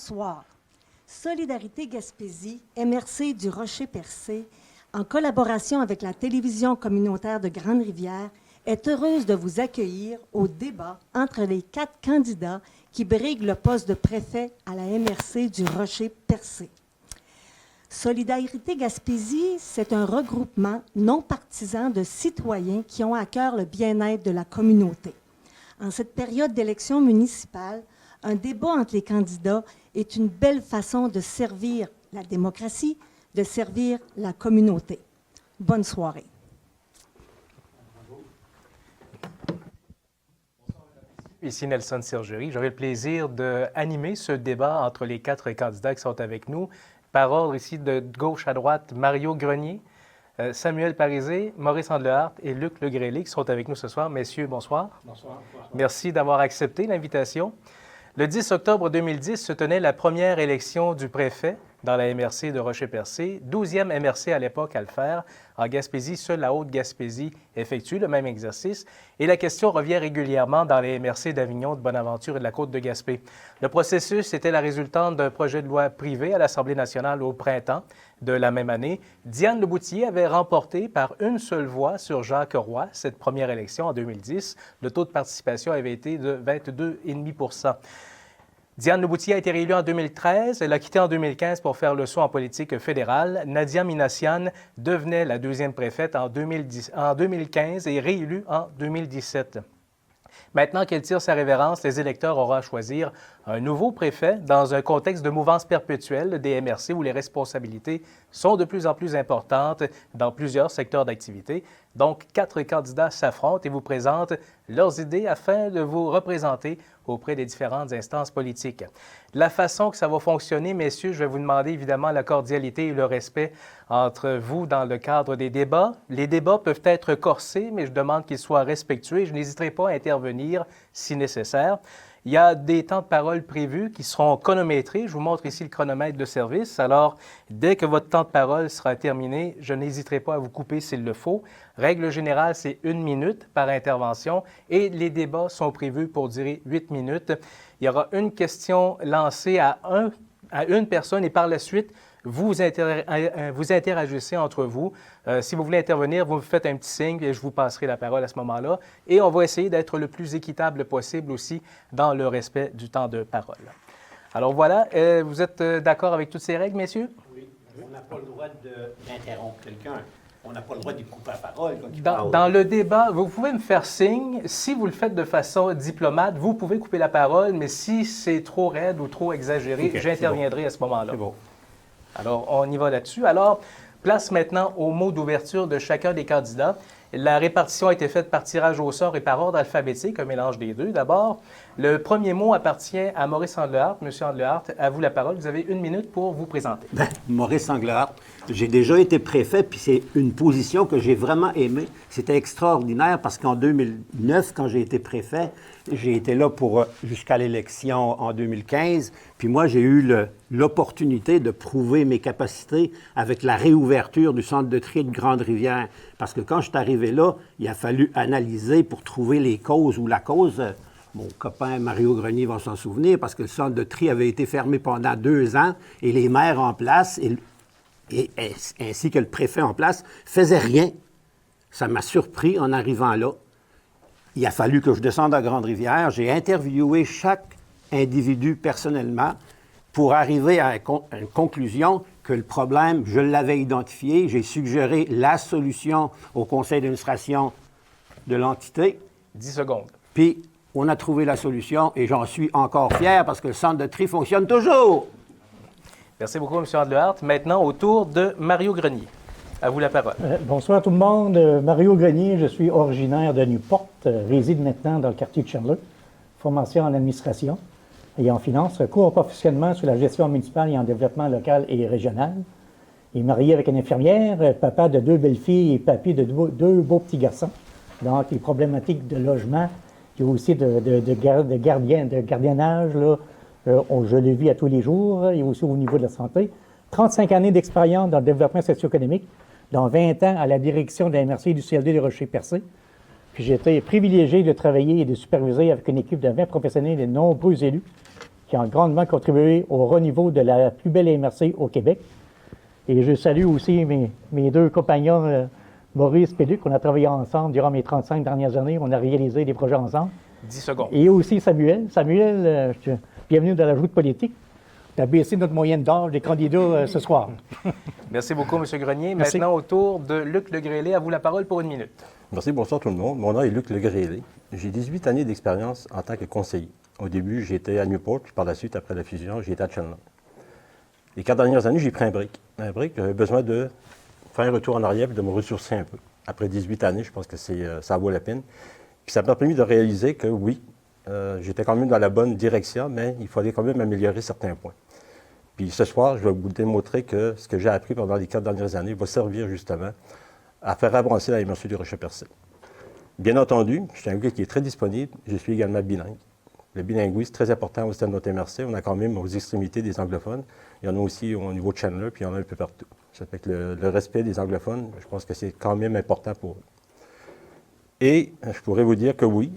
Bonsoir. Solidarité Gaspésie, MRC du Rocher-Percé, en collaboration avec la télévision communautaire de Grande-Rivière, est heureuse de vous accueillir au débat entre les 4 candidats qui briguent le poste de préfet à la MRC du Rocher-Percé. Solidarité Gaspésie, c'est un regroupement non partisan de citoyens qui ont à cœur le bien-être de la communauté. En cette période d'élection municipale, un débat entre les candidats est une belle façon de servir la démocratie, de servir la communauté. Bonne soirée. Ici Nelson Sergerie. J'aurai le plaisir d'animer ce débat entre les 4 candidats qui sont avec nous. Par ordre ici de gauche à droite, Mario Grenier, Samuel Parisé, Maurice Andlehart et Luc Legrellet qui sont avec nous ce soir. Messieurs, bonsoir. Bonsoir. Merci d'avoir accepté l'invitation. Le 10 octobre 2010 se tenait la première élection du préfet dans la MRC de Rocher-Percé, 12e MRC à l'époque à le faire. En Gaspésie, seule la Haute-Gaspésie effectue le même exercice. Et la question revient régulièrement dans les MRC d'Avignon, de Bonaventure et de la Côte-de-Gaspé. Le processus était la résultante d'un projet de loi privé à l'Assemblée nationale au printemps de la même année. Diane Leboutillier avait remporté par une seule voix sur Jacques Roy cette première élection en 2010. Le taux de participation avait été de 22,5 %. Diane Leboutillier a été réélue en 2013. Elle a quitté en 2015 pour faire le saut en politique fédérale. Nadia Minassian devenait la 2e préfète en 2015 et réélue en 2017. Maintenant qu'elle tire sa révérence, les électeurs auront à choisir un nouveau préfet dans un contexte de mouvance perpétuelle des MRC où les responsabilités sont de plus en plus importantes dans plusieurs secteurs d'activité. Donc, 4 candidats s'affrontent et vous présentent leurs idées afin de vous représenter auprès des différentes instances politiques. La façon que ça va fonctionner, messieurs, je vais vous demander évidemment la cordialité et le respect entre vous dans le cadre des débats. Les débats peuvent être corsés, mais je demande qu'ils soient respectueux et je n'hésiterai pas à intervenir si nécessaire. Il y a des temps de parole prévus qui seront chronométrés. Je vous montre ici le chronomètre de service. Alors, dès que votre temps de parole sera terminé, je n'hésiterai pas à vous couper s'il le faut. Règle générale, c'est 1 minute par intervention et les débats sont prévus pour durer 8 minutes. Il y aura une question lancée à une personne et par la suite, vous interagissez entre vous. Si vous voulez intervenir, vous me faites un petit signe et je vous passerai la parole à ce moment-là. Et on va essayer d'être le plus équitable possible aussi dans le respect du temps de parole. Alors voilà, vous êtes d'accord avec toutes ces règles, messieurs? Oui. On n'a pas le droit d'interrompre quelqu'un. On n'a pas le droit de couper la parole quand il parle. Dans le débat, vous pouvez me faire signe. Si vous le faites de façon diplomate, vous pouvez couper la parole, mais si c'est trop raide ou trop exagéré, j'interviendrai à ce moment-là. C'est bon. Alors, on y va là-dessus. Alors, place maintenant au mot d'ouverture de chacun des candidats. La répartition a été faite par tirage au sort et par ordre alphabétique, un mélange des deux. D'abord, le premier mot appartient à Maurice Andlehart. Monsieur Andlehart, à vous la parole. Vous avez 1 minute pour vous présenter. Maurice Andlehart, j'ai déjà été préfet, puis c'est une position que j'ai vraiment aimée. C'était extraordinaire parce qu'en 2009, quand j'ai été préfet, j'ai été là pour jusqu'à l'élection en 2015. Puis moi, j'ai eu l'opportunité de prouver mes capacités avec la réouverture du centre de tri de Grande-Rivière. Parce que quand je suis arrivé là, il a fallu analyser pour trouver les causes ou la cause. Mon copain Mario Grenier va s'en souvenir parce que le centre de tri avait été fermé pendant 2 ans et les maires en place, ainsi que le préfet en place, faisaient rien. Ça m'a surpris en arrivant là. Il a fallu que je descende à Grande-Rivière. J'ai interviewé chaque individu personnellement pour arriver à une conclusion que le problème, je l'avais identifié. J'ai suggéré la solution au conseil d'administration de l'entité. 10 secondes. Puis, on a trouvé la solution et j'en suis encore fier parce que le centre de tri fonctionne toujours. Merci beaucoup, M. Andlehart. Maintenant, au tour de Mario Grenier. À vous la parole. Bonsoir tout le monde. Mario Grenier, je suis originaire de Newport, réside maintenant dans le quartier de Charlotte. Formation en administration et en finance, cours professionnellement sur la gestion municipale et en développement local et régional. Il est marié avec une infirmière, papa de 2 belles-filles et papy de 2 beaux petits garçons. Donc, les problématiques de logement, il y a aussi de gardiennage, là, je le vis à tous les jours, et aussi au niveau de la santé. 35 années d'expérience dans le développement socio-économique, dont 20 ans à la direction de la MRC du CLD de Rocher-Percé. Puis j'ai été privilégié de travailler et de superviser avec une équipe de 20 professionnels et de nombreux élus qui ont grandement contribué au renouveau de la plus belle MRC au Québec. Et je salue aussi mes deux compagnons, Maurice et Luc. On a travaillé ensemble durant mes 35 dernières années. On a réalisé des projets ensemble. 10 secondes. Et aussi Samuel. Samuel, bienvenue dans la joute politique. Tu as baissé notre moyenne d'âge des candidats ce soir. Merci beaucoup, M. Grenier. Merci. Maintenant, au tour de Luc Legrélé. À vous la parole pour 1 minute. Merci, bonsoir tout le monde. Mon nom est Luc Legrélé. J'ai 18 années d'expérience en tant que conseiller. Au début, j'étais à Newport, puis par la suite, après la fusion, j'ai été à Chandler. Les 4 dernières années, j'ai pris un break. Un break, j'avais besoin de faire un retour en arrière et de me ressourcer un peu. Après 18 années, je pense que ça vaut la peine. Puis ça m'a permis de réaliser que oui, j'étais quand même dans la bonne direction, mais il fallait quand même améliorer certains points. Puis ce soir, je vais vous démontrer que ce que j'ai appris pendant les 4 dernières années va servir justement à faire avancer la MRC du Rocher-Percé. Bien entendu, je suis un gars qui est très disponible. Je suis également bilingue. Le bilinguisme, c'est très important au sein de notre MRC. On a quand même aux extrémités des anglophones. Il y en a aussi au niveau de Chandler, puis il y en a un peu partout. Ça fait que le respect des anglophones, je pense que c'est quand même important pour eux. Et je pourrais vous dire que oui,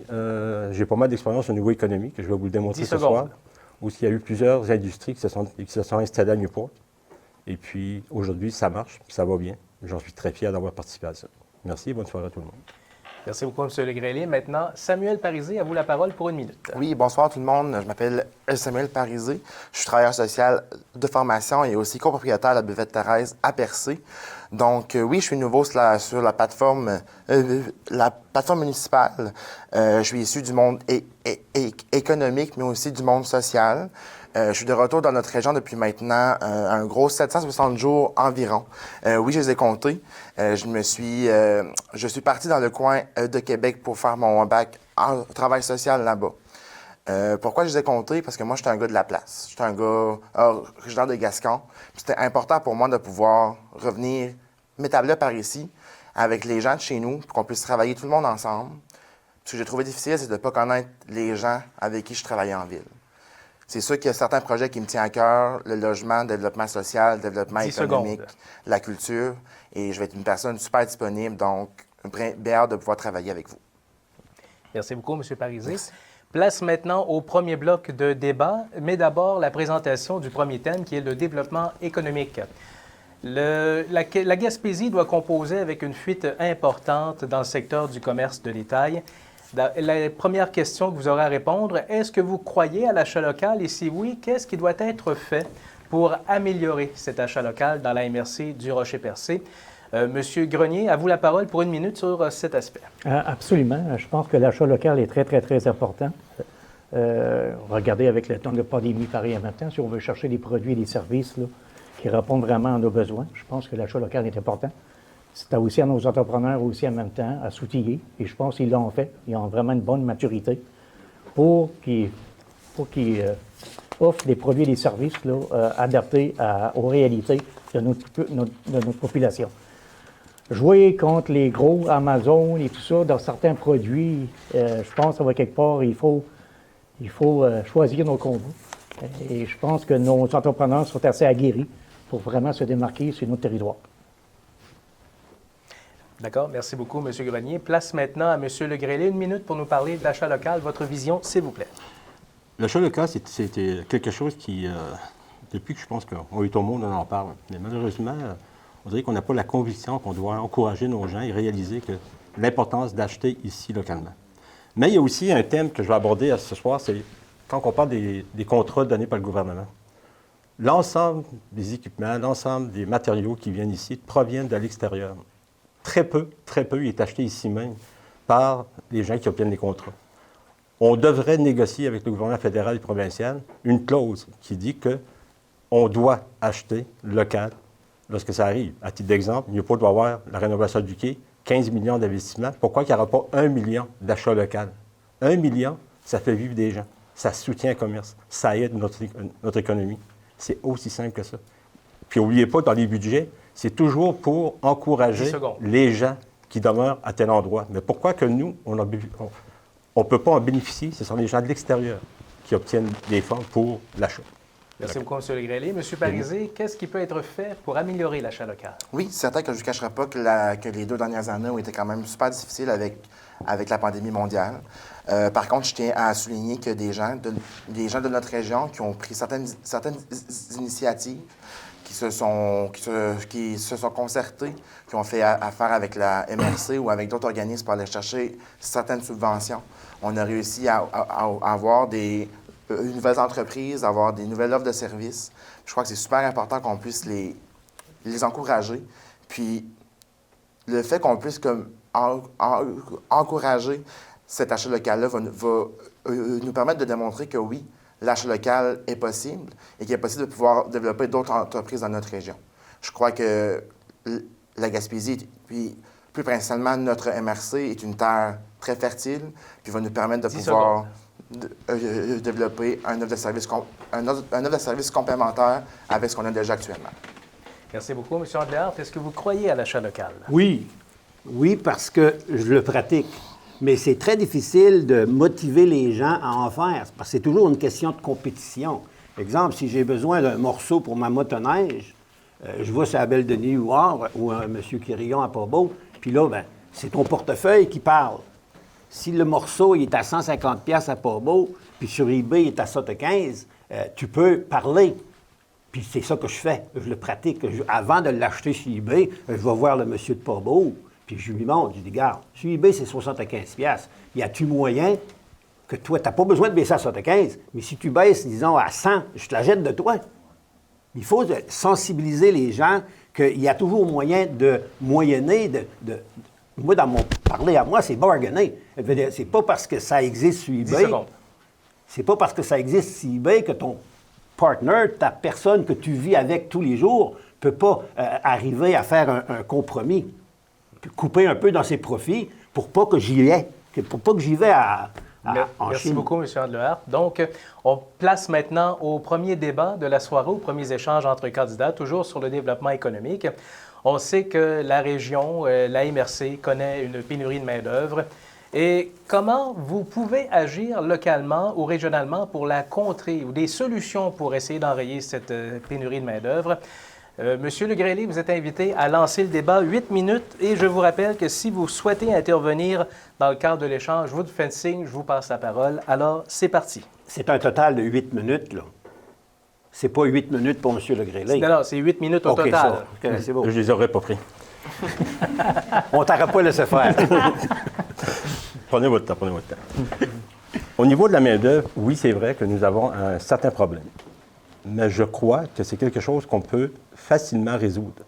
j'ai pas mal d'expérience au niveau économique. Je vais vous le démontrer 10 ce secondes. soir. Où il y a eu plusieurs industries qui se sont installées à Newport. Et puis aujourd'hui, ça marche, ça va bien. J'en suis très fier d'avoir participé à ça. Merci et bonne soirée à tout le monde. Merci beaucoup, M. Legrélé. Maintenant, Samuel Parisé, à vous la parole pour 1 minute. Oui, bonsoir tout le monde. Je m'appelle Samuel Parisé. Je suis travailleur social de formation et aussi copropriétaire de la buvette Thérèse à Percé. Donc, oui, je suis nouveau sur la plateforme municipale. Je suis issu du monde économique, mais aussi du monde social. Je suis de retour dans notre région depuis maintenant un gros 760 jours environ. Oui, je les ai comptés. Je suis parti dans le coin de Québec pour faire mon bac en travail social là-bas. Pourquoi je les ai comptés? Parce que moi, j'étais un gars de la place. J'étais un gars originaire de Gascon. C'était important pour moi de pouvoir revenir m'établir par ici avec les gens de chez nous pour qu'on puisse travailler tout le monde ensemble. Ce que j'ai trouvé difficile, c'est de ne pas connaître les gens avec qui je travaillais en ville. C'est sûr qu'il y a certains projets qui me tiennent à cœur, le logement, le développement social, le développement 10 économique, secondes. la culture. Et je vais être une personne super disponible, donc bien hâte de pouvoir travailler avec vous. Merci beaucoup, M. Parisé. Merci. Place maintenant au premier bloc de débat, mais d'abord la présentation du premier thème qui est le développement économique. La Gaspésie doit composer avec une fuite importante dans le secteur du commerce de détail. La première question que vous aurez à répondre, est-ce que vous croyez à l'achat local et si oui, qu'est-ce qui doit être fait pour améliorer cet achat local dans la MRC du Rocher-Percé? Monsieur Grenier, à vous la parole pour 1 minute sur cet aspect. Absolument. Je pense que l'achat local est très, très, très important. Regardez avec le temps de pandémie pareil en même temps, si on veut chercher des produits et des services là, qui répondent vraiment à nos besoins, je pense que l'achat local est important. C'est aussi à nos entrepreneurs aussi en même temps à s'outiller. Et je pense qu'ils l'ont fait. Ils ont vraiment une bonne maturité pour qu'ils offrent des produits et des services là, adaptés aux réalités de notre population. Jouer contre les gros Amazon et tout ça dans certains produits, je pense que ça va quelque part, il faut choisir nos combats. Et je pense que nos entrepreneurs sont assez aguerris pour vraiment se démarquer sur notre territoire. D'accord, merci beaucoup, M. Grenier. Place maintenant à M. Legrélé, 1 minute pour nous parler d'achat local. Votre vision, s'il vous plaît. L'achat local, c'était quelque chose qui, depuis que je pense qu'on est au monde, on en parle. Mais malheureusement, on dirait qu'on n'a pas la conviction qu'on doit encourager nos gens et réaliser que l'importance d'acheter ici localement. Mais il y a aussi un thème que je vais aborder ce soir, c'est quand on parle des contrats donnés par le gouvernement. L'ensemble des équipements, l'ensemble des matériaux qui viennent ici proviennent de l'extérieur. Très peu est acheté ici même par les gens qui obtiennent les contrats. On devrait négocier avec le gouvernement fédéral et provincial une clause qui dit qu'on doit acheter local lorsque ça arrive. À titre d'exemple, Newport doit avoir la rénovation du quai, 15 millions d'investissements. Pourquoi il n'y aura pas 1 million d'achats local? 1 million, ça fait vivre des gens. Ça soutient le commerce. Ça aide notre économie. C'est aussi simple que ça. Puis n'oubliez pas, dans les budgets, c'est toujours pour encourager les gens qui demeurent à tel endroit. Mais pourquoi que nous, on ne peut pas en bénéficier? Ce sont les gens de l'extérieur qui obtiennent des fonds pour l'achat. Merci beaucoup, M. Legrellier. M. Parisé, qu'est-ce qui peut être fait pour améliorer l'achat local? Oui, c'est certain que je ne vous cacherai pas que les 2 dernières années ont été quand même super difficiles avec la pandémie mondiale. Par contre, je tiens à souligner que des gens de notre région qui ont pris certaines initiatives, qui se sont concertés, qui ont fait affaire avec la MRC ou avec d'autres organismes pour aller chercher certaines subventions. On a réussi à avoir des nouvelles entreprises, avoir des nouvelles offres de services. Je crois que c'est super important qu'on puisse les encourager. Puis, le fait qu'on puisse encourager cet achat local-là va nous permettre de démontrer que oui, l'achat local est possible et qu'il est possible de pouvoir développer d'autres entreprises dans notre région. Je crois que la Gaspésie, puis plus principalement notre MRC, est une terre très fertile, puis va nous permettre de pouvoir développer un offre de service complémentaire avec ce qu'on a déjà actuellement. Merci beaucoup, M. Andléart. Est-ce que vous croyez à l'achat local? Oui, parce que je le pratique. Mais c'est très difficile de motiver les gens à en faire, parce que c'est toujours une question de compétition. Exemple, si j'ai besoin d'un morceau pour ma motoneige, je vais sur la Belle Denis ou M. Quirillon à Pas-Beau, puis là, ben, c'est ton portefeuille qui parle. Si le morceau il est à 150$ à Pas-Beau, puis sur eBay il est à 75, tu peux parler. Puis c'est ça que je fais, je le pratique. Avant de l'acheter sur eBay, je vais voir le monsieur de Pas-Beau, puis je lui montre, je dis, regarde, sur eBay c'est 75$. Y a-tu moyen que toi, tu n'as pas besoin de baisser à 75$, mais si tu baisses, disons, à 100$, je te la jette de toi. Il faut sensibiliser les gens qu'il y a toujours moyen de moyenner, moi, dans mon parler à moi, c'est bargainer. C'est pas parce que ça existe sur eBay. C'est pas parce que ça existe sur eBay que ton partner, ta personne que tu vis avec tous les jours, ne peut pas arriver à faire un compromis. Couper un peu dans ses profits pour pas que j'y aille, pour pas que j'y vais en Merci Chine. beaucoup, M. Andléart. Donc, on place maintenant au premier débat de la soirée, aux premiers échanges entre candidats, toujours sur le développement économique. On sait que la région, la MRC, connaît une pénurie de main-d'œuvre. Et comment vous pouvez agir localement ou régionalement pour la contrer ou des solutions pour essayer d'enrayer cette pénurie de main-d'œuvre? Monsieur Legrellier, vous êtes invité à lancer le débat 8 minutes et je vous rappelle que si vous souhaitez intervenir dans le cadre de l'échange, je vous faites signe, je vous passe la parole. Alors, c'est parti. C'est un total de 8 minutes, là. C'est pas 8 minutes pour M. Legrellier. Non, c'est 8 minutes au total. C'est beau. Je les aurais pas pris. On t'aurait pas laissé faire. Prenez votre temps. Au niveau de la main-d'œuvre, oui, c'est vrai que nous avons un certain problème. Mais je crois que c'est quelque chose qu'on peut facilement résoudre.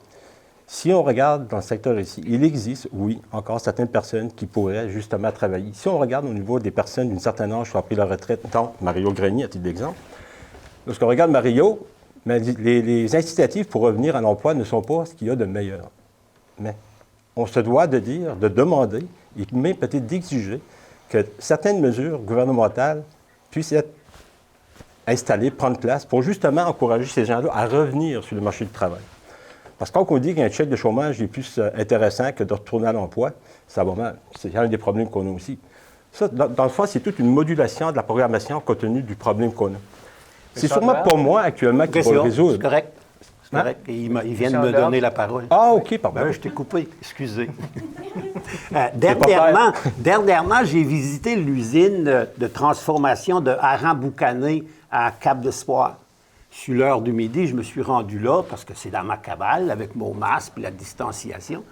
Si on regarde dans le secteur ici, il existe, oui, encore certaines personnes qui pourraient justement travailler. Si on regarde au niveau des personnes d'un certain âge qui ont pris leur retraite, tant Mario Grenier à titre d'exemple, lorsqu'on regarde Mario, mais les incitatifs pour revenir à l'emploi ne sont pas ce qu'il y a de meilleur. Mais on se doit de dire, de demander, et même peut-être d'exiger que certaines mesures gouvernementales puissent être installées, prendre place, pour justement encourager ces gens-là à revenir sur le marché du travail. Parce que quand on dit qu'un chèque de chômage est plus intéressant que de retourner à l'emploi, ça va mal. C'est un des problèmes qu'on a aussi. Ça, dans le fond, c'est toute une modulation de la programmation compte tenu du problème qu'on a. C'est sûrement pas moi actuellement qui va le résoudre. C'est correct. C'est correct. Et ils viennent de me donner la parole. Ah, OK, pardon. Je t'ai coupé, excusez. Dernièrement, j'ai visité l'usine de transformation de harengs boucanés à Cap-d'Espoir. Sur l'heure du midi, je me suis rendu là parce que c'est dans ma cabale avec mon masque et la distanciation.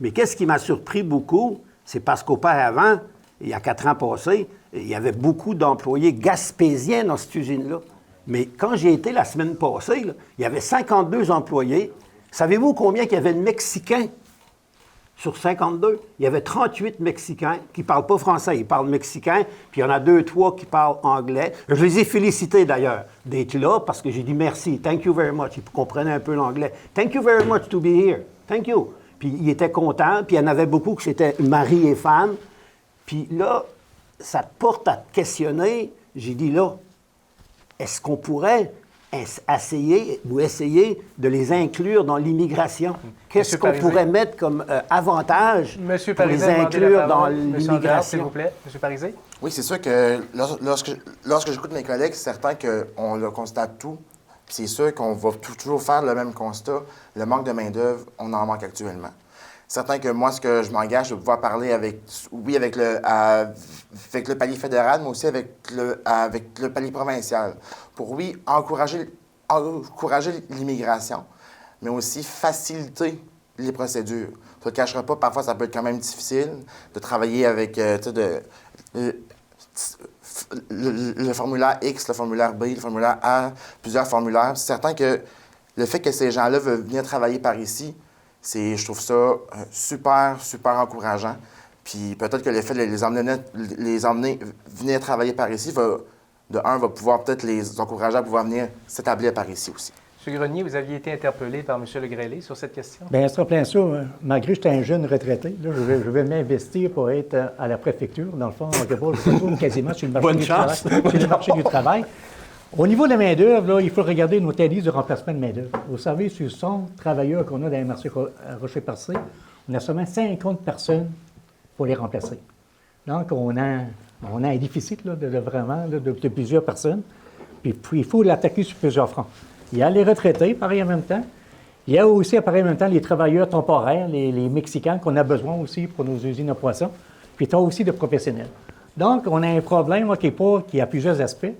Mais qu'est-ce qui m'a surpris beaucoup, c'est parce qu'auparavant, il y a 4 ans passés, il y avait beaucoup d'employés gaspésiens dans cette usine-là. Mais quand j'ai été la semaine passée, là, il y avait 52 employés. Savez-vous combien il y avait de Mexicains sur 52? Il y avait 38 Mexicains qui ne parlent pas français, ils parlent mexicain, puis il y en a 2-3 qui parlent anglais. Je les ai félicités d'ailleurs d'être là parce que j'ai dit merci, thank you very much. Ils comprenaient un peu l'anglais. Thank you very much to be here. Thank you. Puis ils étaient contents, puis il y en avait beaucoup qui c'était mari et femme. Puis là, ça te porte à te questionner. J'ai dit là, est-ce qu'on pourrait essayer de les inclure dans l'immigration? Qu'est-ce qu'on pourrait mettre comme avantage pour les inclure dans l'immigration? S'il vous plaît. Monsieur Parisé? Oui, c'est sûr que lorsque j'écoute mes collègues, c'est certain qu'on le constate Puis c'est sûr qu'on va toujours faire le même constat. Le manque de main-d'œuvre, on en manque actuellement. Certain que moi, ce que je m'engage, c'est de pouvoir parler avec le palier fédéral, mais aussi avec le palier provincial, pour, oui, encourager l'immigration, mais aussi faciliter les procédures. Je ne te cacherai pas, parfois, ça peut être quand même difficile de travailler avec le formulaire X, le formulaire B, le formulaire A, plusieurs formulaires. C'est certain que le fait que ces gens-là veulent venir travailler par ici, je trouve ça super, super encourageant. Puis peut-être que le fait de les emmener venir travailler par ici, va pouvoir peut-être les encourager à pouvoir venir s'établir par ici aussi. M. Grenier, vous aviez été interpellé par M. Legrellet sur cette question? Bien, c'est en plein ça. Malgré que j'étais un jeune retraité, là, je vais m'investir pour être à la préfecture. Dans le fond, je me retrouve quasiment sur le marché du travail. Sur le marché du travail. Au niveau de la main-d'œuvre, il faut regarder nos talises de remplacement de main-d'œuvre. Vous savez, sur 100 travailleurs qu'on a dans les marchés Rocher-Percé, on a seulement 50 personnes pour les remplacer. Donc, on a un déficit là, de plusieurs personnes. Puis, il faut l'attaquer sur plusieurs fronts. Il y a les retraités, pareil en même temps. Il y a aussi, pareil en même temps, les travailleurs temporaires, les Mexicains qu'on a besoin aussi pour nos usines à poissons. Puis, il y a aussi des professionnels. Donc, on a un problème là, qui a plusieurs aspects.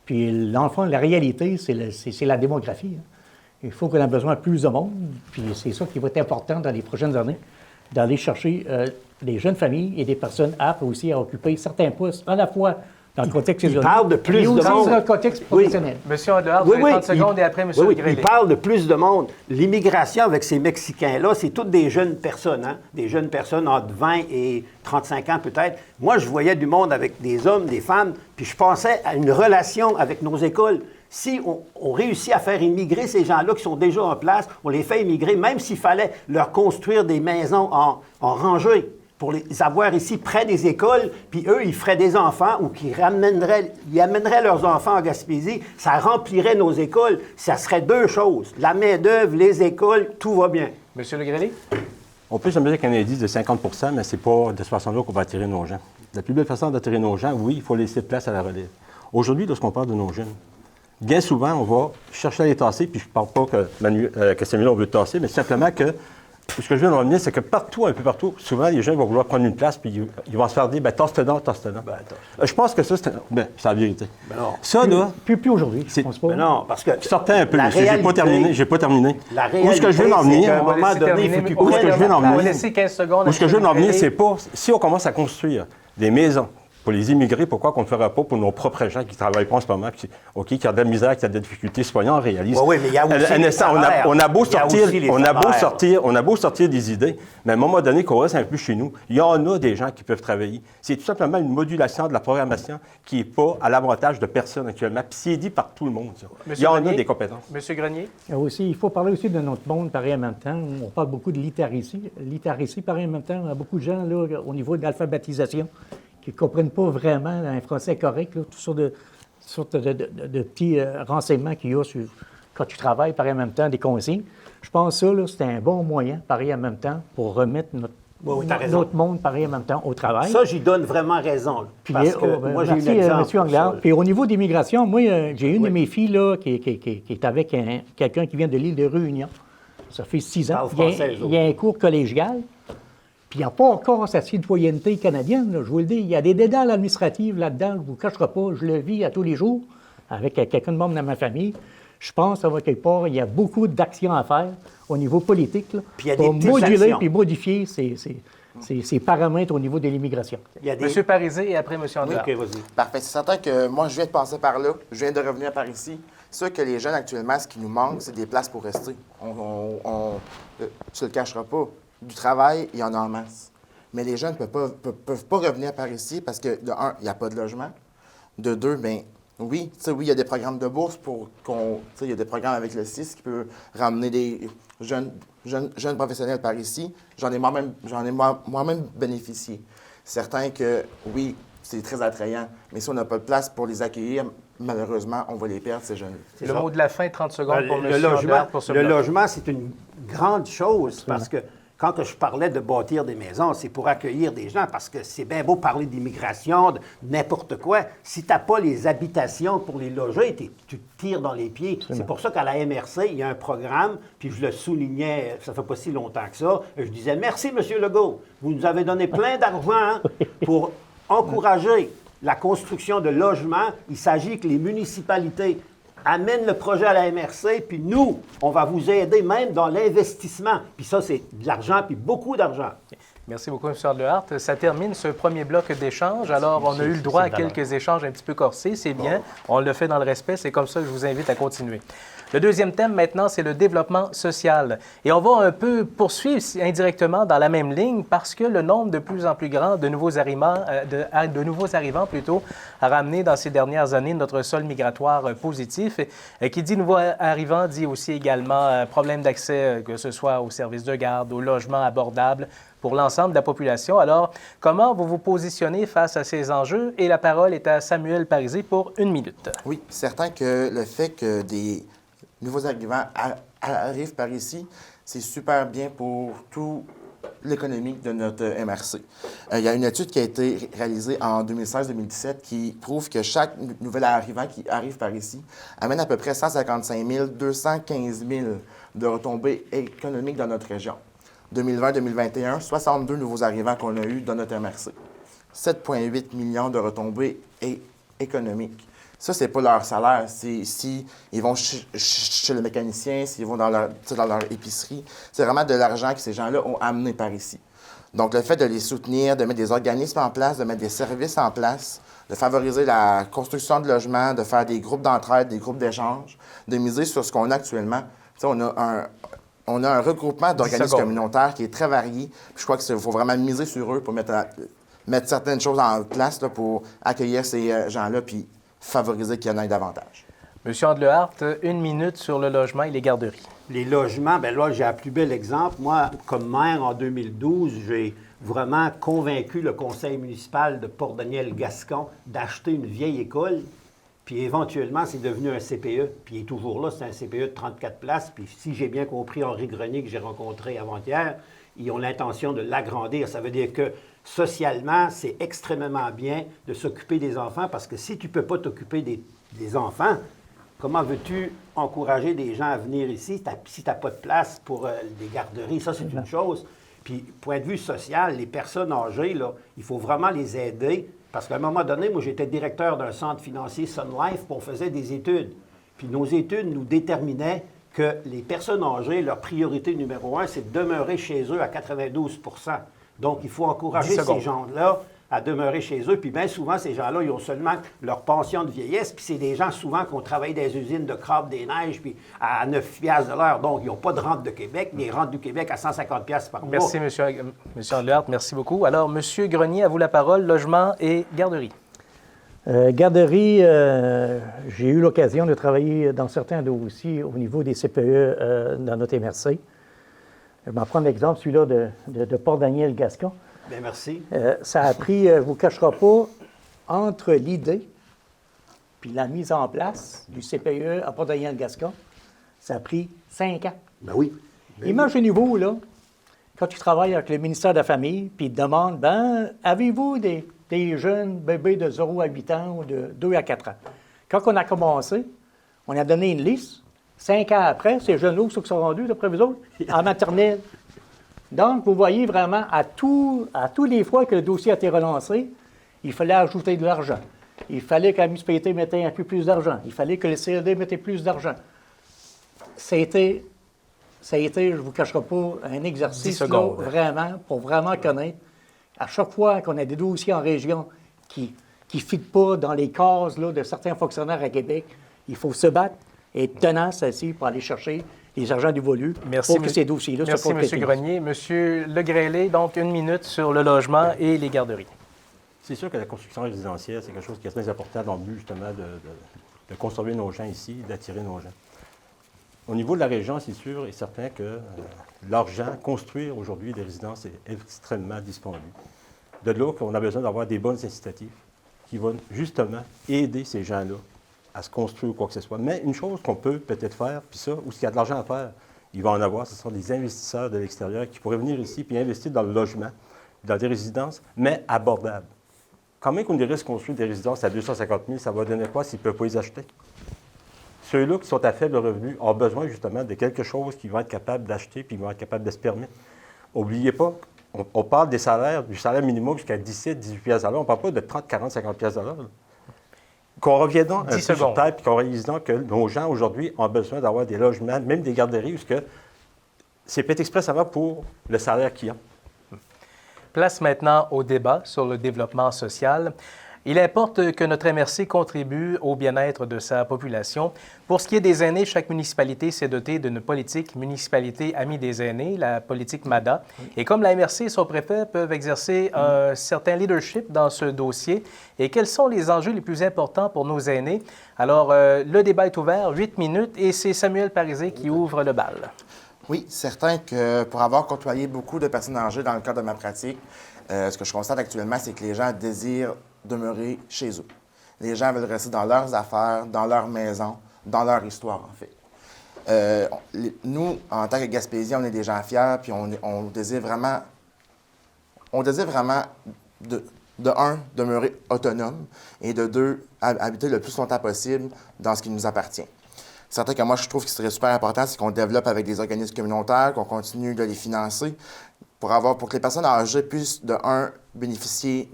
Puis, dans le fond, la réalité, c'est la démographie. Hein. Il faut qu'on ait besoin de plus de monde. Puis, c'est ça qui va être important dans les prochaines années, d'aller chercher des jeunes familles et des personnes aptes aussi à occuper certains postes, à la fois dans le contexte saisonnier. Il parle de plus de monde. Et aussi dans le contexte professionnel. Monsieur Andehard, vous avez 30 secondes et après M. Legrellet. Il parle de plus de monde. L'immigration avec ces Mexicains-là, c'est toutes des jeunes personnes, hein? Des jeunes personnes entre 20 et 35 ans peut-être. Moi, je voyais du monde avec des hommes, des femmes, puis je pensais à une relation avec nos écoles. Si on réussit à faire immigrer ces gens-là qui sont déjà en place, on les fait immigrer, même s'il fallait leur construire des maisons en rangée, pour les avoir ici près des écoles, puis eux, ils feraient des enfants ou ils amèneraient leurs enfants en Gaspésie, ça remplirait nos écoles. Ça serait deux choses. La main-d'œuvre, les écoles, tout va bien. M. Legrellet? On peut s'amuser avec un indice de 50 mais ce n'est pas de cette façon-là qu'on va attirer nos gens. La plus belle façon d'attirer nos gens, oui, il faut laisser place à la relève. Aujourd'hui, lorsqu'on parle de nos jeunes, bien souvent, on va chercher à les tasser, puis je ne parle pas que Samuel, on veut tasser, mais simplement que ce que je viens de revenir, c'est que partout, un peu partout, souvent, les gens vont vouloir prendre une place, puis ils vont se faire dire, ben tasse-te donc, tasse-te donc. Je pense que ça, c'est la vérité. Ben non. Ça, là... Plus aujourd'hui, je pense pas. Ben non, parce que... Sortez un peu, monsieur, j'ai pas terminé. La réalité, Où est-ce que je viens d'en venir? à un moment donné, il faut qu'il Où est-ce que je viens d'en venir? On va laisser 15 secondes. Où est-ce que je viens d'en venir, c'est pas... Si on commence à construire des maisons pour les immigrés, pourquoi qu'on ne le ferait pas pour nos propres gens qui ne travaillent pas en ce moment, qui ont de la misère, qui ont des difficultés, soyons réalistes. Oui, mais il y a aussi on a beau sortir des idées, mais à un moment donné, qu'on reste un peu chez nous, il y en a des gens qui peuvent travailler. C'est tout simplement une modulation de la programmation qui n'est pas à l'avantage de personne actuellement. Puis c'est dit par tout le monde, ça. Il y en a des compétences. Monsieur Grenier? Aussi, il faut parler aussi de notre monde, pareil en même temps. On parle beaucoup de littératie. Littératie, pareil en même temps. Il y a beaucoup de gens, là, au niveau de l'alphabétisation, qui ne comprennent pas vraiment un français correct, là, toutes sortes de petits renseignements qu'il y a sur, quand tu travailles, pareil en même temps, des consignes. Je pense que ça, là, c'est un bon moyen, pareil en même temps, pour remettre notre monde, pareil en même temps, au travail. Ça, j'y donne vraiment raison. Là, parce que moi, j'ai merci, eu l'exemple. M. Anglard. Puis au niveau d'immigration, moi, j'ai une de mes filles là, qui est avec quelqu'un qui vient de l'île de Réunion. Ça fait 6 ans. Il y a un cours collégial. Puis il n'y a pas encore sa citoyenneté canadienne, là, je vous le dis. Il y a des dédales administratives là-dedans, je ne vous cacherai pas, je le vis à tous les jours avec quelqu'un de membre dans ma famille. Je pense qu'à quelque part, il y a beaucoup d'actions à faire au niveau politique là, pour moduler et modifier ces paramètres au niveau de l'immigration. M. Parisé et après M. Andehard. Oui, vas-y. Parfait. C'est certain que moi, je viens de passer par là. Je viens de revenir par ici. C'est sûr que les jeunes, actuellement, ce qui nous manque, c'est des places pour rester. Tu ne le cacheras pas. Du travail, il y en a en masse. Mais les jeunes ne peuvent pas revenir par ici parce que, de un, il n'y a pas de logement. De deux, bien, oui, il y a des programmes de bourse il y a des programmes avec le CIS qui peut ramener des jeunes professionnels par ici. J'en ai moi-même bénéficié. Certain que, oui, c'est très attrayant, mais si on n'a pas de place pour les accueillir, malheureusement, on va les perdre, ces jeunes. Le mot de la fin, 30 secondes pour M. Le Andehard pour ce le bloc. logement, c'est une grande chose parce que quand que je parlais de bâtir des maisons, c'est pour accueillir des gens, parce que c'est bien beau parler d'immigration, de n'importe quoi. Si tu n'as pas les habitations pour les loger, tu te tires dans les pieds. C'est pour ça qu'à la MRC, il y a un programme, puis je le soulignais, ça fait pas si longtemps que ça, je disais, merci, M. Legault, vous nous avez donné plein d'argent pour encourager la construction de logements. Il s'agit que les municipalités amène le projet à la MRC, puis nous, on va vous aider même dans l'investissement. Puis ça, c'est de l'argent, puis beaucoup d'argent. Merci beaucoup, M. Lehart. Ça termine ce premier bloc d'échanges. Alors, on a eu le droit à quelques échanges un petit peu corsés. C'est bien. On le fait dans le respect. C'est comme ça que je vous invite à continuer. Le deuxième thème, maintenant, c'est le développement social. Et on va un peu poursuivre indirectement dans la même ligne parce que le nombre de plus en plus grand de nouveaux arrivants, a ramené dans ces dernières années notre sol migratoire positif. Et qui dit nouveaux arrivants dit aussi également problème d'accès, que ce soit aux services de garde, aux logements abordables pour l'ensemble de la population. Alors, comment vous vous positionnez face à ces enjeux? Et la parole est à Samuel Parisé pour 1 minute. Oui, certain que le fait que des nouveaux arrivants arrivent par ici, c'est super bien pour tout l'économie de notre MRC. Il y a une étude qui a été réalisée en 2016-2017 qui prouve que chaque nouvel arrivant qui arrive par ici amène à peu près 155 000, 215 000 de retombées économiques dans notre région. 2020-2021, 62 nouveaux arrivants qu'on a eus dans notre MRC. 7,8 millions de retombées économiques. Ça, c'est pas leur salaire. C'est si ils vont chez le mécanicien, s'ils vont dans leur épicerie. C'est vraiment de l'argent que ces gens-là ont amené par ici. Donc, le fait de les soutenir, de mettre des organismes en place, de mettre des services en place, de favoriser la construction de logements, de faire des groupes d'entraide, des groupes d'échange, de miser sur ce qu'on a actuellement. On a un regroupement d'organismes communautaires qui est très varié. Puis je crois qu'il faut vraiment miser sur eux pour mettre certaines choses en place là, pour accueillir ces gens-là puis favoriser qu'il y en ait davantage. Monsieur Lehart, 1 minute sur le logement et les garderies. Les logements, bien là, j'ai un plus bel exemple. Moi, comme maire en 2012, j'ai vraiment convaincu le conseil municipal de Port-Daniel-Gascon d'acheter une vieille école. Puis éventuellement, c'est devenu un CPE. Puis il est toujours là, c'est un CPE de 34 places. Puis si j'ai bien compris Henri Grenier, que j'ai rencontré avant-hier, ils ont l'intention de l'agrandir. Ça veut dire que socialement, c'est extrêmement bien de s'occuper des enfants parce que si tu ne peux pas t'occuper des enfants, comment veux-tu encourager des gens à venir ici si tu n'as pas de place pour des garderies? Ça, c'est une chose. Puis, point de vue social, les personnes âgées, là, il faut vraiment les aider parce qu'à un moment donné, moi, j'étais directeur d'un centre financier Sun Life, puis on faisait des études. Puis nos études nous déterminaient que les personnes âgées, leur priorité numéro 1, c'est de demeurer chez eux à 92 %. Donc, il faut encourager ces gens-là à demeurer chez eux. Puis bien souvent, ces gens-là, ils ont seulement leur pension de vieillesse. Puis c'est des gens souvent qui ont travaillé dans des usines de crabe des neiges puis à 9 piastres de l'heure. Donc, ils n'ont pas de rente de Québec, mais ils rentrent du Québec à 150 piastres par mois. Merci, M. Lehart. Merci beaucoup. Alors, M. Grenier, à vous la parole. Logement et garderie. Garderie, j'ai eu l'occasion de travailler dans certains dossiers au niveau des CPE dans notre MRC. Je vais en prendre l'exemple, celui-là de Port-Daniel-Gascon. Bien, merci. Ça a pris, je ne vous cacherai pas, entre l'idée puis la mise en place du CPE à Port-Daniel-Gascon, ça a pris 5 ans. Ben oui. Imaginez-vous, là, quand tu travailles avec le ministère de la Famille, puis ils te demandent, avez-vous des jeunes bébés de 0 à 8 ans ou de 2 à 4 ans? Quand on a commencé, on a donné une liste. 5 ans après, ces jeunes-là, ceux qui sont rendus, d'après vous autres, en maternelle. Donc, vous voyez vraiment, à tous les fois que le dossier a été relancé, il fallait ajouter de l'argent. Il fallait que la municipalité mettait un peu plus d'argent. Il fallait que le CLD mettait plus d'argent. Ça a été, je ne vous cacherai pas, un exercice là, vraiment, pour vraiment connaître. À chaque fois qu'on a des dossiers en région qui ne fitent pas dans les cases là, de certains fonctionnaires à Québec, il faut se battre et être tenace aussi pour aller chercher les argents dévolus pour que ces dossiers-là soient concrétisés. Merci, M. Grenier. M. Legrellet, donc 1 minute sur le logement et les garderies. C'est sûr que la construction résidentielle, c'est quelque chose qui est très important dans le but, justement, de conserver nos gens ici, d'attirer nos gens. Au niveau de la région, c'est sûr et certain que l'argent, construire aujourd'hui des résidences est extrêmement dispendieux. De là qu'on a besoin d'avoir des bonnes incitatives qui vont justement aider ces gens-là à se construire ou quoi que ce soit. Mais une chose qu'on peut peut-être faire, puis ça, où il y a de l'argent à faire, il va en avoir, ce sont des investisseurs de l'extérieur qui pourraient venir ici puis investir dans le logement, dans des résidences, mais abordables. Combien qu'on irait se construire des résidences à 250 000, ça va donner quoi s'ils ne peuvent pas les acheter? Ceux-là qui sont à faible revenu ont besoin justement de quelque chose qu'ils vont être capables d'acheter puis ils vont être capables de se permettre. N'oubliez pas, on parle des salaires, du salaire minimum jusqu'à 17, 18 piastres à l'heure. On ne parle pas de 30, 40, 50 piastres à l'heure. Qu'on revienne donc un peu sur terre puis qu'on réalise donc que nos gens aujourd'hui ont besoin d'avoir des logements, même des garderies, parce que c'est peut-être expressivement pour le salaire qu'ils ont. Place maintenant au débat sur le développement social. Il importe que notre MRC contribue au bien-être de sa population. Pour ce qui est des aînés, chaque municipalité s'est dotée d'une politique municipalité amie des aînés, la politique MADA. Et comme la MRC et son préfet peuvent exercer un certain leadership dans ce dossier, et quels sont les enjeux les plus importants pour nos aînés? Alors, le débat est ouvert, 8 minutes, et c'est Samuel Parisé qui ouvre le bal. Oui, certain que pour avoir côtoyé beaucoup de personnes âgées dans le cadre de ma pratique, ce que je constate actuellement, c'est que les gens désirent demeurer chez eux. Les gens veulent rester dans leurs affaires, dans leur maison, dans leur histoire, en fait. Nous, en tant que Gaspésiens, on est des gens fiers, puis on désire vraiment, de un, demeurer autonome, et de deux, habiter le plus longtemps possible dans ce qui nous appartient. Certain que moi, je trouve que ce serait super important, c'est qu'on développe avec des organismes communautaires, qu'on continue de les financer pour que les personnes âgées puissent, de un, bénéficier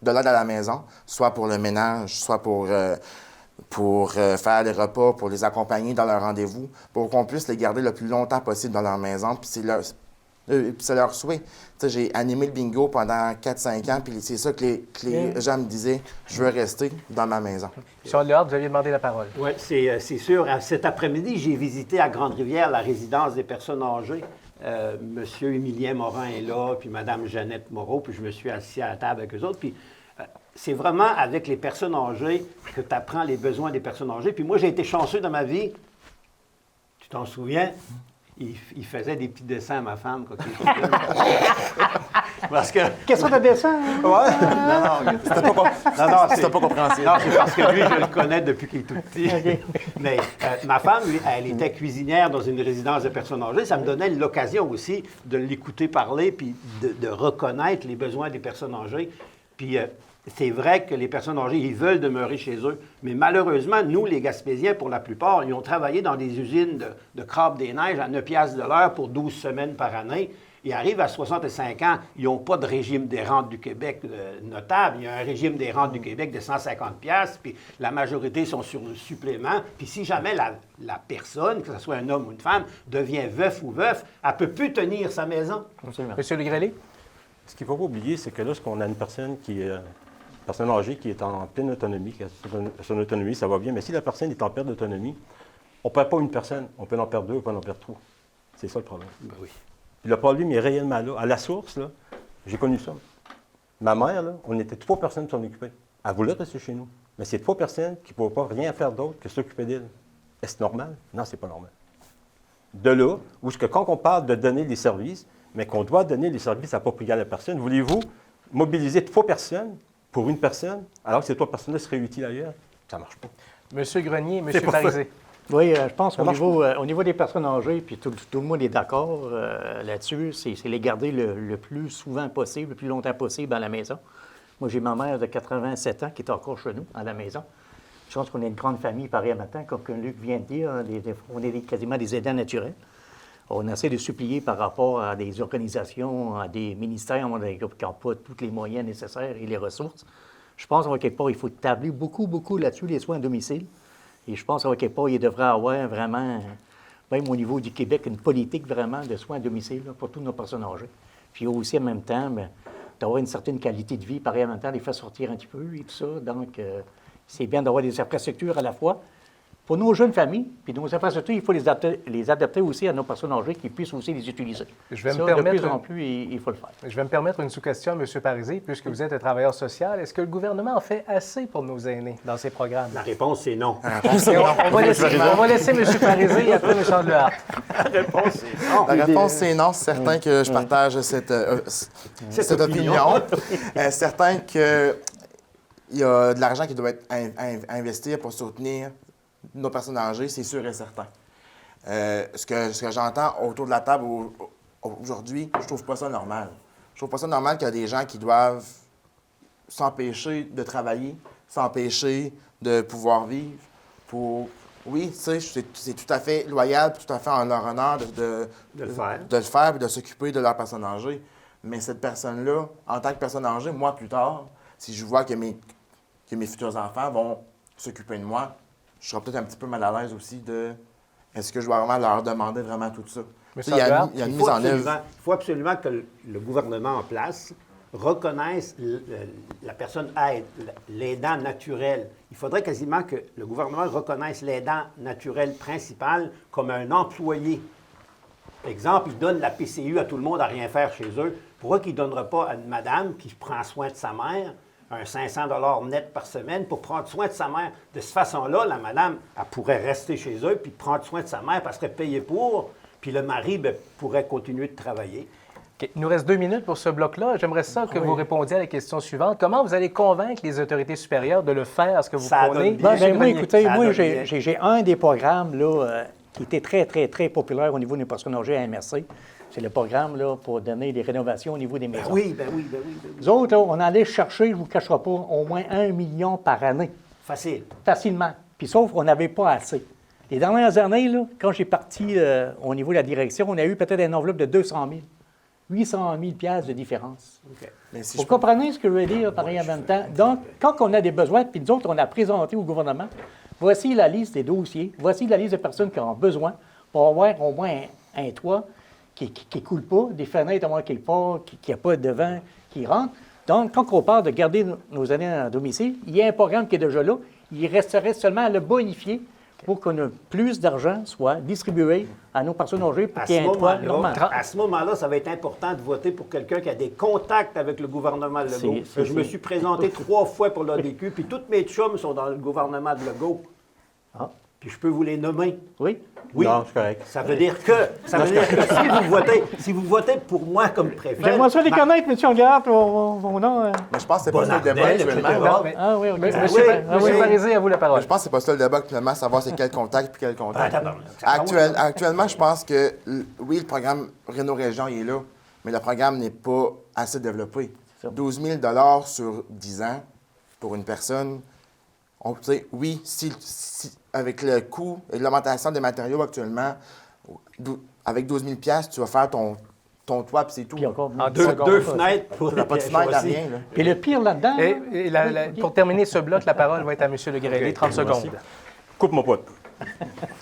de l'aide à la maison, soit pour le ménage, soit pour faire les repas, pour les accompagner dans leurs rendez-vous, pour qu'on puisse les garder le plus longtemps possible dans leur maison, puis c'est leur souhait. J'ai animé le bingo pendant 4-5 ans, puis c'est ça que les gens me disaient, je veux rester dans ma maison. Charles Léard, vous aviez demandé la parole. Oui, c'est sûr. Cet après-midi, j'ai visité à Grande-Rivière la résidence des personnes âgées. Monsieur Émilien Morin est là, puis Madame Jeannette Moreau, puis je me suis assis à la table avec eux autres. Puis c'est vraiment avec les personnes âgées que tu apprends les besoins des personnes âgées. Puis moi, j'ai été chanceux dans ma vie. Tu t'en souviens? Il faisait des petits dessins à ma femme quand il était jeune. Parce que... Question de dessin? Ouais. Non, C'était pas compréhensible. Non, c'est parce que lui, je le connais depuis qu'il est tout petit. Okay. Mais ma femme, lui, elle était cuisinière dans une résidence de personnes âgées. Ça me donnait l'occasion aussi de l'écouter parler puis de reconnaître les besoins des personnes âgées. Puis c'est vrai que les personnes âgées, ils veulent demeurer chez eux. Mais malheureusement, nous, les Gaspésiens, pour la plupart, ils ont travaillé dans des usines de crabe des neiges à 9 piastres de l'heure pour 12 semaines par année. Ils arrivent à 65 ans, ils n'ont pas de régime des rentes du Québec notable. Il y a un régime des rentes du Québec de 150 piastres, puis la majorité sont sur le supplément. Puis si jamais la personne, que ce soit un homme ou une femme, devient veuf ou veuf, elle ne peut plus tenir sa maison. Absolument. Monsieur Legrelli? Ce qu'il ne faut pas oublier, c'est que lorsqu'on a une personne personne âgée qui est en pleine autonomie, qui a son autonomie, ça va bien, mais si la personne est en perte d'autonomie, on ne perd pas une personne, on peut en perdre deux, on peut en perdre trois. C'est ça le problème. Ben oui. Puis le problème est réellement là. À la source, là, j'ai connu ça. Ma mère, là, on était 3 personnes qui s'en occupaient. Elle voulait rester chez nous. Mais c'est 3 personnes qui ne pouvaient pas rien faire d'autre que s'occuper d'elle. Est-ce normal? Non, c'est pas normal. De là, où est-ce que quand on parle de donner des services, mais qu'on doit donner les services à propre égal à la personne, voulez-vous mobiliser 3 personnes pour une personne, alors que ces 3 personnes-là seraient utiles ailleurs? Ça ne marche pas. Monsieur Grenier, Monsieur Parisé. Oui, je pense qu'au niveau des personnes âgées, puis tout le monde est d'accord là-dessus, c'est les garder le plus souvent possible, le plus longtemps possible à la maison. Moi, j'ai ma mère de 87 ans qui est encore chez nous, à la maison. Je pense qu'on est une grande famille, pareil à matin, comme Luc vient de dire, on est quasiment des aidants naturels. On essaie de supplier par rapport à des organisations, à des ministères qui n'ont pas tous les moyens nécessaires et les ressources. Je pense qu'à quelque part, il faut tabler beaucoup là-dessus, les soins à domicile. Et je pense qu'à quelque part, il devrait avoir vraiment, même au niveau du Québec, une politique vraiment de soins à domicile là, pour toutes nos personnes âgées. Puis aussi, en même temps, d'avoir une certaine qualité de vie, pareil, en même temps, les faire sortir un petit peu et tout ça. Donc, c'est bien d'avoir des infrastructures à la fois pour nos jeunes familles, puis nos infrastructures, il faut les adapter aussi à nos personnes âgées qui puissent aussi les utiliser. Je vais me permettre de plus en plus, il faut le faire. Je vais me permettre une sous-question, M. Parisé, puisque vous êtes un travailleur social. Est-ce que le gouvernement en fait assez pour nos aînés dans ses programmes? La réponse, c'est non. On va laisser M. Parisé et après M. Léard. La réponse, c'est non. La réponse, c'est non. C'est certain que je partage cette opinion. Certain qu'il y a de l'argent qui doit être investi pour soutenir nos personnes âgées, c'est sûr et certain. Ce que j'entends autour de la table aujourd'hui, je trouve pas ça normal. Je trouve pas ça normal qu'il y a des gens qui doivent s'empêcher de travailler, s'empêcher de pouvoir vivre pour... Oui, tu sais, c'est tout à fait loyal, tout à fait en leur honneur de le faire et de s'occuper de leur personne âgée. Mais cette personne-là, en tant que personne âgée, moi, plus tard, si je vois que mes futurs enfants vont s'occuper de moi, je serai peut-être un petit peu mal à l'aise aussi de... Est-ce que je dois vraiment leur demander vraiment tout ça? Mais Tu sais, il y a une mise en œuvre. Il faut absolument que le gouvernement en place reconnaisse la personne aide, l'aidant naturel. Il faudrait quasiment que le gouvernement reconnaisse l'aidant naturel principal comme un employé. Exemple, il donne la PCU à tout le monde à rien faire chez eux. Pourquoi qu'il ne donnera pas à une madame qui prend soin de sa mère un 500 $ net par semaine pour prendre soin de sa mère? De cette façon-là, la madame, elle pourrait rester chez eux puis prendre soin de sa mère, puis elle serait payée pour, puis le mari pourrait continuer de travailler. OK. Il nous reste 2 minutes pour ce bloc-là. J'aimerais ça que vous répondiez à la question suivante. Comment vous allez convaincre les autorités supérieures de le faire, ce que vous Ça prônez? donne bien. Ben, moi, Ça écoutez, moi, donne j'ai un des programmes là, qui était très, très, très populaire au niveau des personnes âgées à MRC. C'est le programme là, pour donner des rénovations au niveau des maisons. Oui. Nous autres, là, on allait chercher, je ne vous cacherai pas, au moins 1 million par année. Facile. Facilement. Puis sauf qu'on n'avait pas assez. Les dernières années, là, quand j'ai parti au niveau de la direction, on a eu peut-être une enveloppe de 200 000. 800 000 piastres de différence. OK. Mais si Vous je peux- comprenez ce que je veux dire, pareil, en même temps? Donc, quand on a des besoins, puis nous autres, on a présenté au gouvernement, voici la liste des dossiers, voici la liste des personnes qui ont besoin pour avoir au moins un toit qui ne coule pas, des fenêtres à moins quelque part, qui n'y a pas de vent qui rentre. Donc, quand on parle de garder nos aînés à domicile, il y a un programme qui est déjà là. Il resterait seulement à le bonifier pour que plus d'argent soit distribué à nos personnes âgées pour qu'il y ait un toit normal. À ce moment-là, ça va être important de voter pour quelqu'un qui a des contacts avec le gouvernement de Legault. Je me suis présenté 3 fois pour l'ADQ, puis tous mes chums sont dans le gouvernement de Legault. Ah. Puis je peux vous les nommer. Oui? Oui. Non, c'est correct. Ça veut dire que si vous votez pour moi comme préfet... J'aimerais ça les connaître, M. Garde, mon nom. Mais je pense que c'est pas ça le débat Bonardel, actuellement. etc. là. Ah oui, OK. Monsieur, oui. Monsieur Parisé, à vous la parole. Je pense que c'est pas ça le débat actuellement, savoir c'est quel contact puis quel contact. tabarnak. Actuellement, je pense que, oui, le programme Réno Région il est là, mais le programme n'est pas assez développé. ça. 12 000 sur 10 ans pour une personne, tu sais, oui, avec le coût et l'augmentation des matériaux actuellement, avec 12 000 tu vas faire ton toit puis c'est tout. Puis encore, En Deux fenêtres pour Tu n'as pas de fenêtre, t'as rien. Là. Et le pire là-dedans, Et pour terminer ce bloc, la parole va être à M. Le Graillet, 30 secondes. Coupe-moi pas.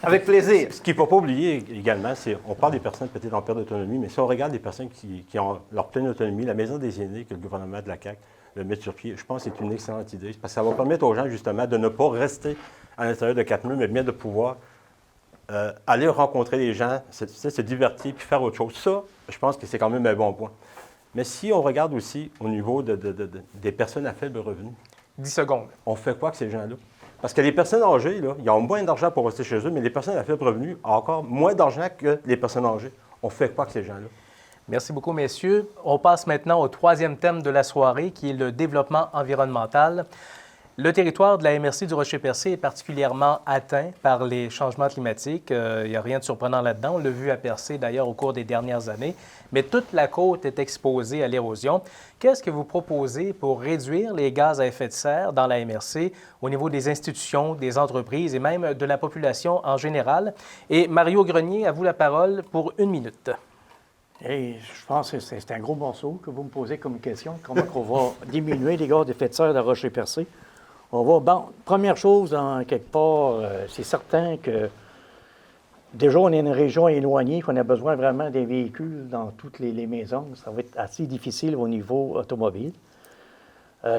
Avec plaisir. Ce qu'il ne faut pas oublier également, c'est on parle des personnes peut-être en perte d'autonomie, mais si on regarde les personnes qui ont leur pleine autonomie, la maison des aînés que le gouvernement de la CAQ le met sur pied, je pense que c'est une excellente idée. Parce que ça va permettre aux gens, justement, de ne pas rester à l'intérieur de 4 murs, mais bien de pouvoir aller rencontrer les gens, se divertir, puis faire autre chose. Ça, je pense que c'est quand même un bon point. Mais si on regarde aussi au niveau des personnes à faible revenu, 10 secondes. on fait quoi avec ces gens-là? Parce que les personnes âgées, là, ils ont moins d'argent pour rester chez eux, mais les personnes à faible revenu ont encore moins d'argent que les personnes âgées. On fait quoi avec ces gens-là? Merci beaucoup, messieurs. On passe maintenant au 3e thème de la soirée, qui est le développement environnemental. Le territoire de la MRC du Rocher-Percé est particulièrement atteint par les changements climatiques. Il n'y a rien de surprenant là-dedans. On l'a vu à Percé, d'ailleurs, au cours des dernières années. Mais toute la côte est exposée à l'érosion. Qu'est-ce que vous proposez pour réduire les gaz à effet de serre dans la MRC au niveau des institutions, des entreprises et même de la population en général? Et Mario Grenier, à vous la parole pour 1 minute. hey, je pense que c'est un gros morceau que vous me posez comme question. Comment on va diminuer les gaz d'effet de serre de Rocher-Percé? Bon, première chose, en quelque part, c'est certain que déjà, on est une région éloignée, qu'on a besoin vraiment des véhicules dans toutes les maisons. Ça va être assez difficile au niveau automobile.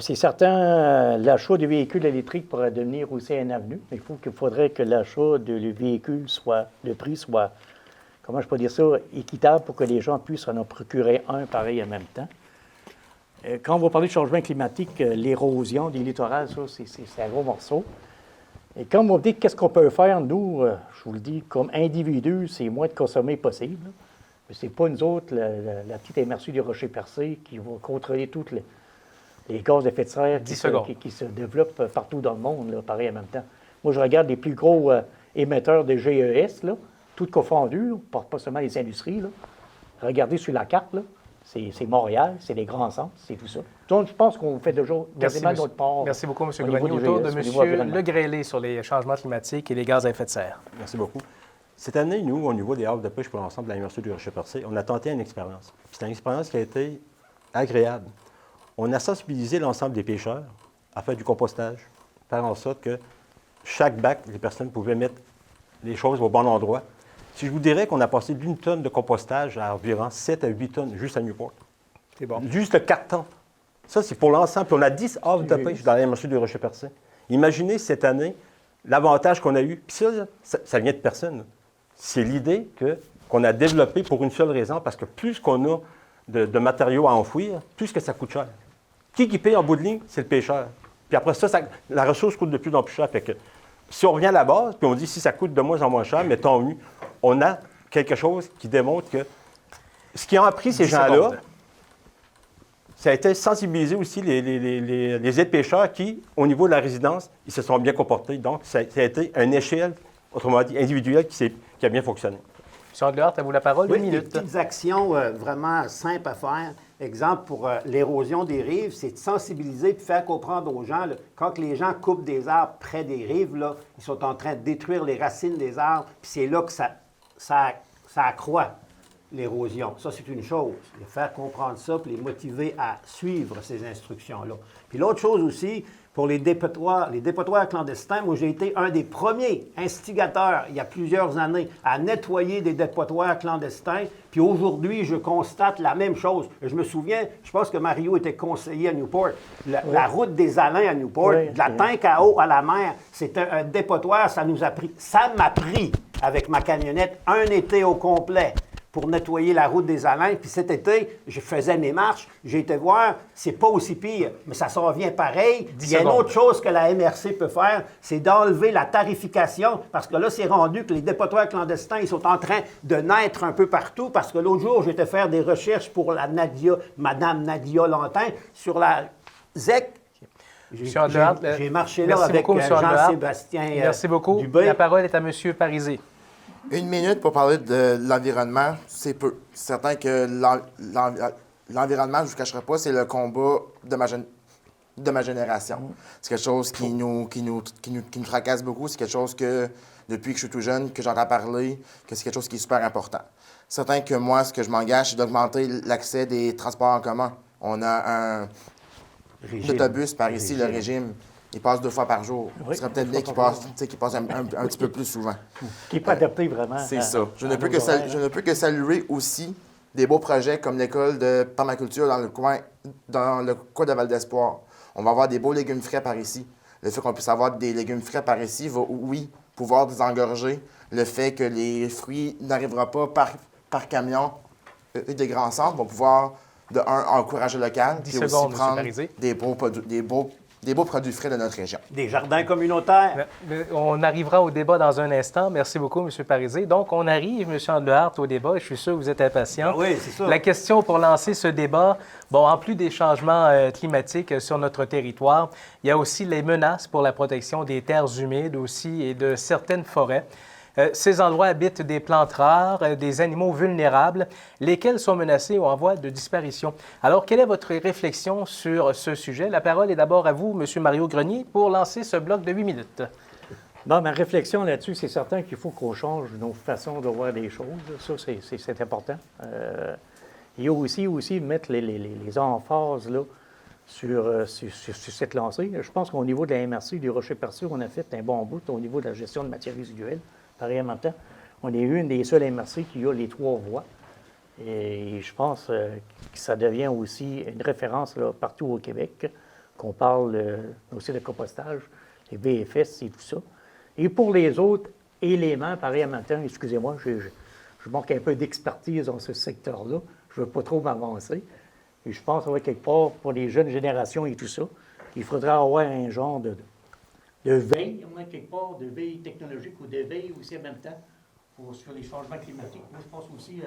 C'est certain, l'achat de véhicules électriques pourrait devenir aussi un avenue. Il faudrait que l'achat de véhicules le prix soit, comment je peux dire ça, équitable pour que les gens puissent en procurer un pareil en même temps. Quand on va parler de changement climatique, l'érosion des littorales, ça, c'est un gros morceau. Et quand on va dire qu'est-ce qu'on peut faire, nous, je vous le dis, comme individus, c'est moins de consommer possible. Mais ce n'est pas nous autres, la petite MRC du Rocher-Percé, qui va contrôler tous les gaz d'effet de serre qui se développent partout dans le monde, là, pareil en même temps. Moi, je regarde les plus gros émetteurs de GES, là, tout confondu, là, pas seulement les industries. Là. Regardez sur la carte, là, c'est Montréal, c'est les grands centres, c'est tout ça. Donc, je pense qu'on fait déjà quasiment notre part. Merci beaucoup, M. au niveau Grenier. du Autour de GS, au M. niveau environnemental. Legrellet sur les changements climatiques et les gaz à effet de serre. Merci beaucoup. Cette année, nous, au niveau des havres de pêche pour l'ensemble de la MRC du Rocher-Percé, on a tenté une expérience. Puis c'est une expérience qui a été agréable. On a sensibilisé l'ensemble des pêcheurs à faire du compostage, faire en sorte que chaque bac, les personnes pouvaient mettre les choses au bon endroit. Si je vous dirais qu'on a passé d'1 tonne de compostage à environ 7 à 8 tonnes juste à Newport. C'est bon. Juste le carton. Ça, c'est pour l'ensemble. Puis on a 10 havres de pêche dans la MRC du Rocher-Percé. Imaginez cette année l'avantage qu'on a eu. Puis ça vient de personne. Là. C'est l'idée qu'on a développée pour une seule raison, parce que plus qu'on a de matériaux à enfouir, plus que ça coûte cher. Qui paye en bout de ligne? C'est le pêcheur. Puis après ça, la ressource coûte de plus en plus cher. Fait que si on revient à la base, puis on dit si ça coûte de moins en moins cher, mais tant mieux, on a quelque chose qui démontre que ce qui ont appris ces 10 gens-là, secondes. ça a été sensibiliser aussi les aides-pêcheurs qui, au niveau de la résidence, ils se sont bien comportés. Donc, ça a été une échelle, autrement dit, individuelle qui a bien fonctionné. M. Andlehart, à vous la parole, Oui, une des minute. petites actions vraiment simples à faire. Exemple, pour l'érosion des rives, c'est de sensibiliser et faire comprendre aux gens, là, quand les gens coupent des arbres près des rives, là, ils sont en train de détruire les racines des arbres, puis c'est là que ça accroît l'érosion. Ça, c'est une chose. De faire comprendre ça, puis les motiver à suivre ces instructions-là. Puis l'autre chose aussi, pour les dépotoirs clandestins, moi, j'ai été un des premiers instigateurs, il y a plusieurs années, à nettoyer des dépotoirs clandestins. Puis aujourd'hui, je constate la même chose. Je me souviens, je pense que Mario était conseiller à Newport. La route des Alains à Newport, de la Tank à eau à la mer, c'était un dépotoir, ça m'a pris, avec ma camionnette, un été au complet pour nettoyer la route des Alains. Puis cet été, je faisais mes marches, j'ai été voir, c'est pas aussi pire, mais ça s'en revient pareil. Il y a une autre chose que la MRC peut faire, c'est d'enlever la tarification, parce que là, c'est rendu que les dépotoirs clandestins, ils sont en train de naître un peu partout, parce que l'autre jour, j'étais faire des recherches pour Mme Nadia Lantin, sur la ZEC. J'ai marché là avec Jean-Sébastien Merci beaucoup. Dubé. La parole est à M. Parisé. 1 minute pour parler de l'environnement, c'est peu. C'est certain que l'environnement, je ne vous cacherai pas, c'est le combat de ma génération. C'est quelque chose qui nous tracasse beaucoup. C'est quelque chose que, depuis que je suis tout jeune, que j'entends parler, que c'est quelque chose qui est super important. C'est certain que moi, ce que je m'engage, c'est d'augmenter l'accès des transports en commun. On a un autobus par ici, le régime. Il passe 2 fois par jour. Oui, Ce serait peut-être bien qu'il passe un petit peu plus souvent. Qui n'est pas adapté vraiment. C'est ça. Je ne peux que saluer aussi des beaux projets comme l'école de permaculture dans le coin de Val d'Espoir. On va avoir des beaux légumes frais par ici. Le fait qu'on puisse avoir des légumes frais par ici va, oui, pouvoir désengorger le fait que les fruits n'arriveront pas par camion des grands centres vont pouvoir, de un, encourager le local, 10 puis aussi secondes, M. prendre Parisé. des beaux produits frais de notre région. Des jardins communautaires. On arrivera au débat dans un instant. Merci beaucoup, M. Parisé. Donc, on arrive, M. Andlehart, au débat. Je suis sûr que vous êtes impatient. Ah oui, c'est ça. La question pour lancer ce débat, bon, en plus des changements climatiques sur notre territoire, il y a aussi les menaces pour la protection des terres humides aussi et de certaines forêts. Ces endroits abritent des plantes rares, des animaux vulnérables, lesquels sont menacés ou en voie de disparition. Alors, quelle est votre réflexion sur ce sujet? La parole est d'abord à vous, M. Mario Grenier, pour lancer ce bloc de 8 minutes. Bon, ma réflexion là-dessus, c'est certain qu'il faut qu'on change nos façons de voir les choses. Ça, c'est important. Il y a aussi mettre les emphases là, sur cette lancée. Je pense qu'au niveau de la MRC, du Rocher-Percé, on a fait un bon bout au niveau de la gestion de matières résiduelles. Pareil en même temps, on est une des seules MRC qui a les 3 voies. Et je pense que ça devient aussi une référence là, partout au Québec, qu'on parle aussi de compostage, les BFS et tout ça. Et pour les autres éléments, pareil en même temps, excusez-moi, je manque un peu d'expertise dans ce secteur-là. Je ne veux pas trop m'avancer. Et je pense que quelque part, pour les jeunes générations et tout ça, il faudra avoir un genre de veille, au moins quelque part, de veille technologique ou de veille aussi en même temps sur les changements climatiques. Moi, je pense aussi